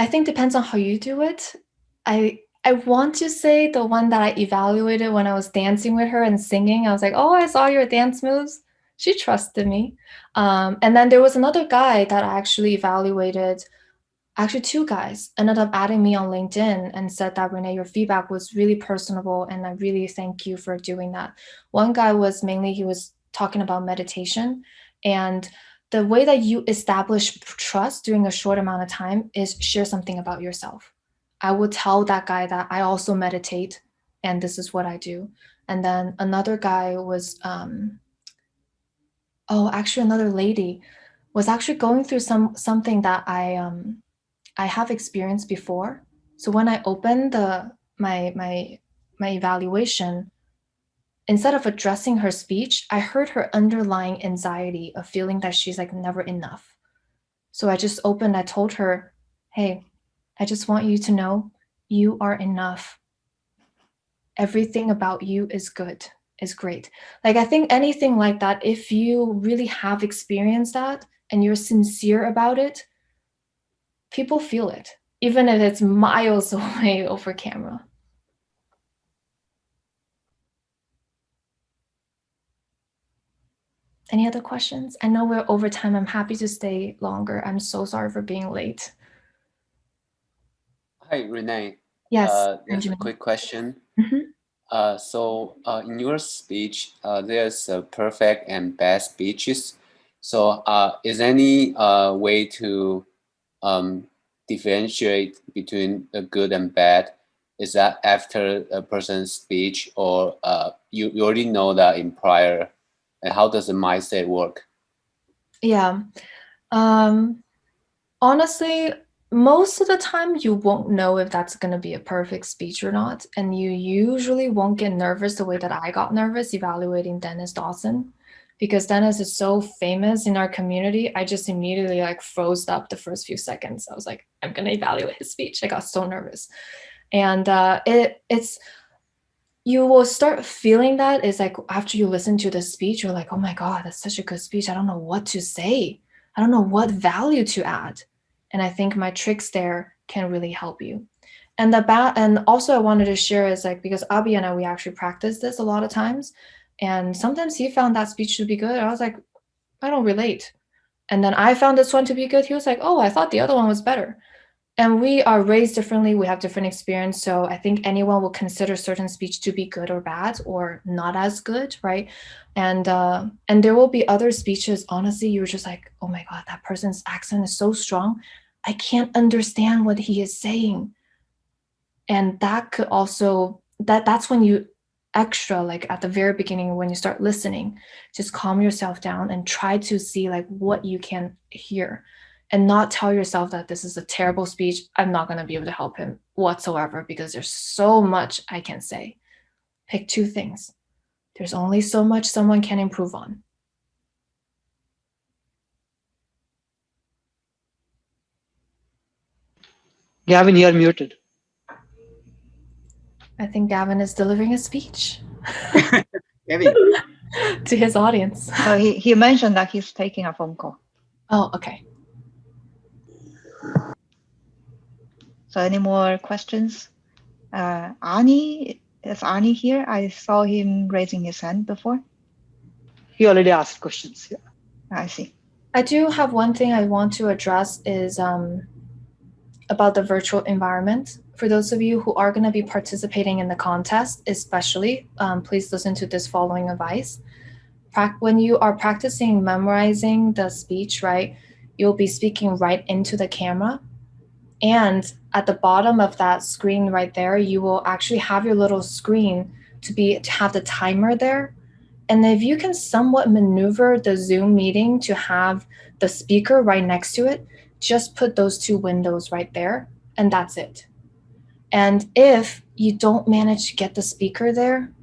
think depends on how you do it. I want to say the one that I evaluated when I was dancing with her and singing, I was like, oh, I saw your dance moves. She trusted me. And then there was another guy that I actually evaluated. Actually, 2 guys ended up adding me on LinkedIn and said that, Renee, your feedback was really personable and I really thank you for doing that. One guy was mainly, he was talking about meditation. And the way that you establish trust during a short amount of time is share something about yourself. I would tell that guy that I also meditate and this is what I do. And then another guy was, another lady was actually going through something that I have experienced before. So when I opened my evaluation, instead of addressing her speech, I heard her underlying anxiety of feeling that she's like never enough. So I just opened, I told her, hey, I just want you to know you are enough. Everything about you is good, is great. Like, I think anything like that, if you really have experienced that and you're sincere about it, people feel it, even if it's miles away over camera. Any other questions? I know we're over time. I'm happy to stay longer. I'm so sorry for being late.
Hi, Renee.
Yes,
There's a quick question.
Mm-hmm.
So in your speech, there's perfect and bad speeches. So is any way to differentiate between the good and bad? Is that after a person's speech, or you already know that in prior? And how does the mindset work?
Yeah. Honestly, most of the time you won't know if that's going to be a perfect speech or not. And you usually won't get nervous the way that I got nervous evaluating Dennis Dawson, because Dennis is so famous in our community. I just immediately like froze up the first few seconds. I was like, I'm going to evaluate his speech. I got so nervous. And it's you will start feeling that is like after you listen to the speech, you're like, oh my God, that's such a good speech. I don't know what to say. I don't know what value to add. And I think my tricks there can really help you. And and also I wanted to share is like, because Abhi and I, we actually practice this a lot of times. And sometimes he found that speech to be good. I was like, I don't relate. And then I found this one to be good. He was like, oh, I thought the other one was better. And we are raised differently. We have different experience. So I think anyone will consider certain speech to be good or bad or not as good, right? And there will be other speeches, honestly, you're just like, oh my God, that person's accent is so strong. I can't understand what he is saying. And that could also, that's when you extra, like at the very beginning, when you start listening, just calm yourself down and try to see like what you can hear. And not tell yourself that this is a terrible speech. I'm not going to be able to help him whatsoever because there's so much I can say. Pick two things. There's only so much someone can improve on.
Gavin, you're muted.
I think Gavin is delivering a speech
Gavin.
to his audience.
He mentioned that he's taking a phone call.
Oh, okay.
So any more questions? Arnie, is Arnie here? I saw him raising his hand before.
He already asked questions. Yeah.
I see.
I do have one thing I want to address is about the virtual environment. For those of you who are going to be participating in the contest, especially, please listen to this following advice. When you are practicing memorizing the speech, right, you'll be speaking right into the camera. And at the bottom of that screen right there, you will actually have your little screen to have the timer there. And if you can somewhat maneuver the Zoom meeting to have the speaker right next to it, just put those two windows right there, and that's it. And if you don't manage to get the speaker there,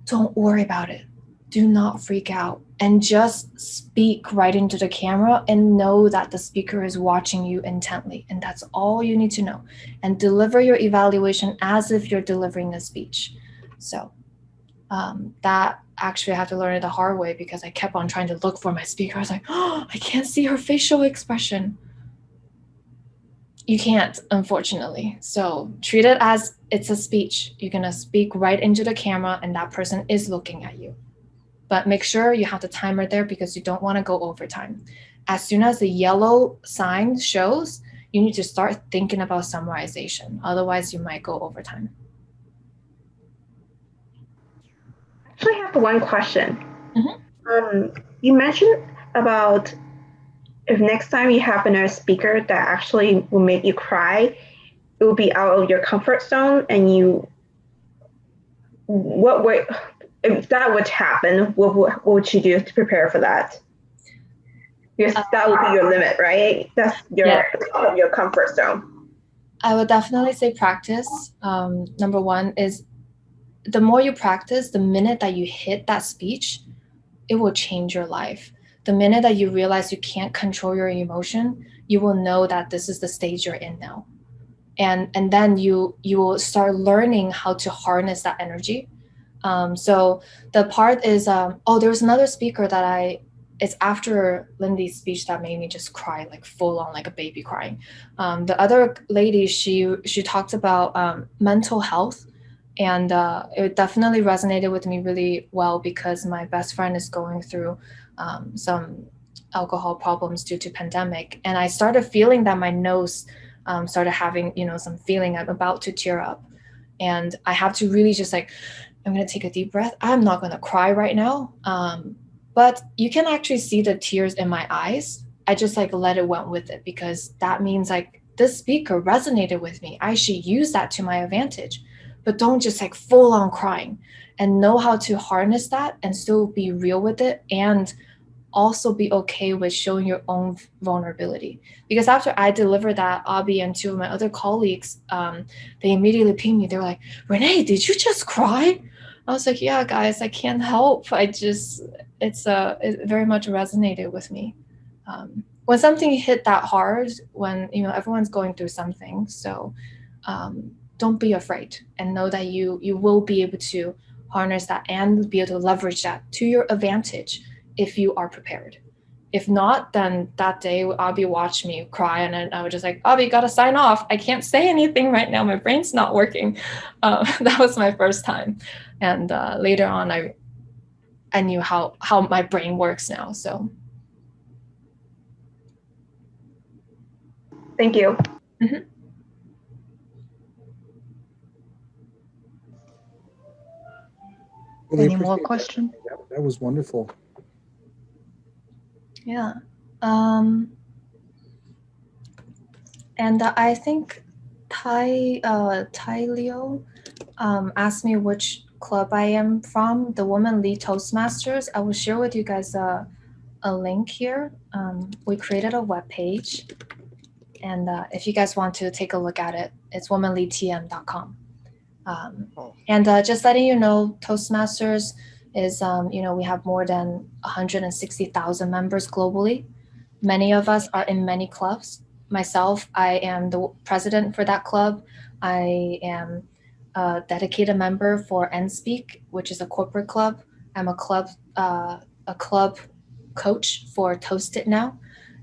don't worry about it. Do not freak out and just speak right into the camera and know that the speaker is watching you intently. And that's all you need to know. And deliver your evaluation as if you're delivering a speech. So that actually I had to learn it the hard way because I kept on trying to look for my speaker. I was like, oh, I can't see her facial expression. You can't, unfortunately. So treat it as it's a speech. You're going to speak right into the camera and that person is looking at you. But make sure you have the timer there because you don't want to go over time. As soon as the yellow sign shows, you need to start thinking about summarization. Otherwise, you might go over time.
I actually have one question. You mentioned about if next time you happen a speaker that actually will make you cry, it will be out of your comfort zone, and what would, if that would happen, what would you do to prepare for that? Because that would be your limit, right? That's your comfort zone.
I would definitely say practice. Number one is the more you practice, the minute that you hit that speech, it will change your life. The minute that you realize you can't control your emotion, you will know that this is the stage you're in now. And then you will start learning how to harness that energy. So the part is, there was another speaker that it's after Lindy's speech that made me just cry, like full on, like a baby crying. The other lady, she talked about mental health, and it definitely resonated with me really well because my best friend is going through some alcohol problems due to pandemic, and I started feeling that my nose started having some feeling I'm about to tear up, and I have to really just like, I'm going to take a deep breath. I'm not going to cry right now. But you can actually see the tears in my eyes. I just like let it went with it because that means like this speaker resonated with me. I should use that to my advantage, but don't just like full on crying, and know how to harness that and still be real with it, and also be okay with showing your own vulnerability. Because after I delivered that, Abby and two of my other colleagues, they immediately pinged me. They were like, Renee, did you just cry? I was like, yeah, guys, I can't help. It very much resonated with me. When something hit that hard, when everyone's going through something, so don't be afraid, and know that you will be able to harness that and be able to leverage that to your advantage if you are prepared. If not, then that day Abby watched me cry, and I was just like, Abby, gotta sign off. I can't say anything right now. My brain's not working. That was my first time, and later on, I knew how my brain works now. So,
thank you.
Mm-hmm.
Really
Any more
appreciate
questions?
That was wonderful.
Yeah. And I think Tai Leo asked me which club I am from, the Women Lead Toastmasters. I will share with you guys a link here. We created a web page, and if you guys want to take a look at it, it's womanleadtm.com. And just letting you know, Toastmasters is, we have more than 160,000 members globally. Many of us are in many clubs. Myself, I am the president for that club. I am a dedicated member for NSpeak, which is a corporate club. I'm a club coach for Toast It Now.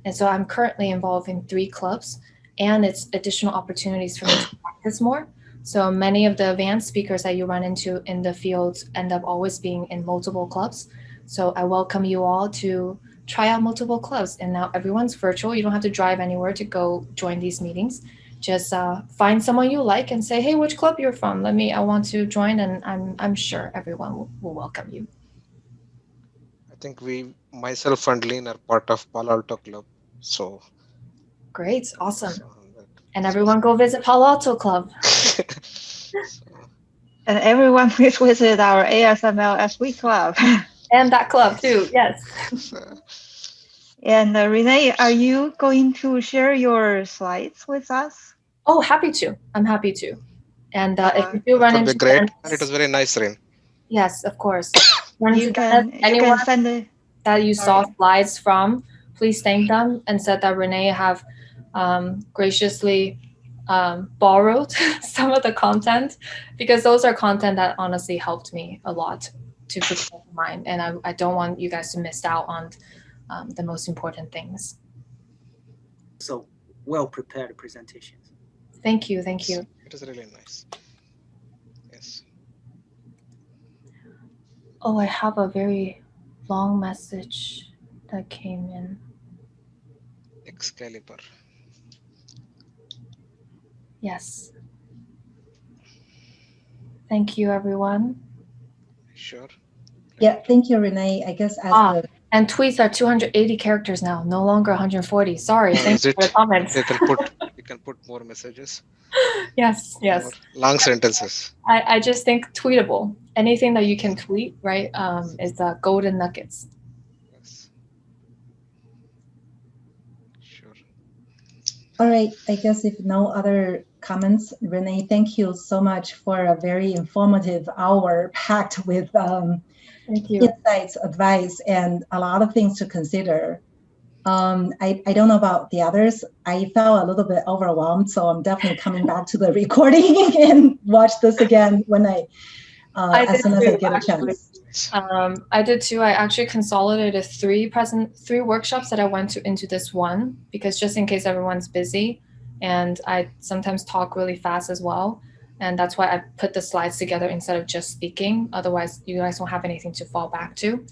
And so I'm currently involved in 3 clubs, and it's additional opportunities for me to practice more. So many of the advanced speakers that you run into in the field end up always being in multiple clubs. So I welcome you all to try out multiple clubs. And now everyone's virtual. You don't have to drive anywhere to go join these meetings. Just find someone you like and say, hey, which club you're from? I want to join, and I'm sure everyone will welcome you.
I think myself and Lynn are part of Palo Alto Club. So
great, awesome. And everyone go visit Palo Alto Club.
And everyone please visit our ASML SV Club.
And that club too, yes.
And Renee, are you going to share your slides with us?
Oh, happy to. I'm happy to. And if you do run into
great. And it was very nice, Rin.
Yes, of course.
You can send it.
That you saw slides from, please thank them and said that Renee have graciously borrowed some of the content, because those are content that honestly helped me a lot to prepare for mine, and I don't want you guys to miss out on the most important things.
So well prepared presentations.
Thank you, thank you.
It is really nice. Yes.
Oh, I have a very long message that came in.
Excalibur.
Yes. Thank you, everyone.
Sure.
Yeah, thank you, Renee. I guess as
and tweets are 280 characters now, no longer 140. Sorry,
Oh,
thanks
is
for the
it?
comments.
You can put more messages,
Yes, yes.
more long sentences.
I just think tweetable. Anything that you can tweet, right, is the golden nuggets.
Yes. Sure.
all right, I guess if no other comments, Renee, thank you so much for a very informative hour packed with
Thank you.
insights, advice, and a lot of things to consider. I don't know about the others. I felt a little bit overwhelmed, so I'm definitely coming back to the recording and watch this again when as soon as I get a chance.
I did too. I actually consolidated three workshops that I went to into this one, because just in case everyone's busy, and I sometimes talk really fast as well. And that's why I put the slides together instead of just speaking. Otherwise, you guys won't have anything to fall back to.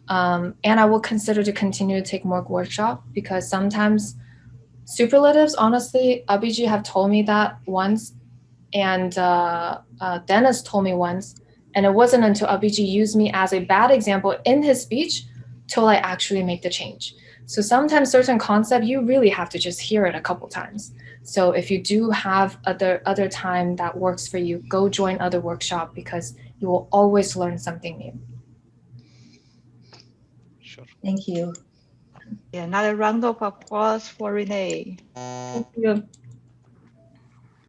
And I will consider to continue to take more workshop, because sometimes superlatives, honestly, Abhijit have told me that once, and Dennis told me once, and it wasn't until Abhijit used me as a bad example in his speech till I actually make the change. So sometimes certain concept, you really have to just hear it a couple times. So if you do have other time that works for you, go join other workshop, because you will always learn something new.
Sure.
Thank you.
Yeah, another round of applause for Renee.
Thank you.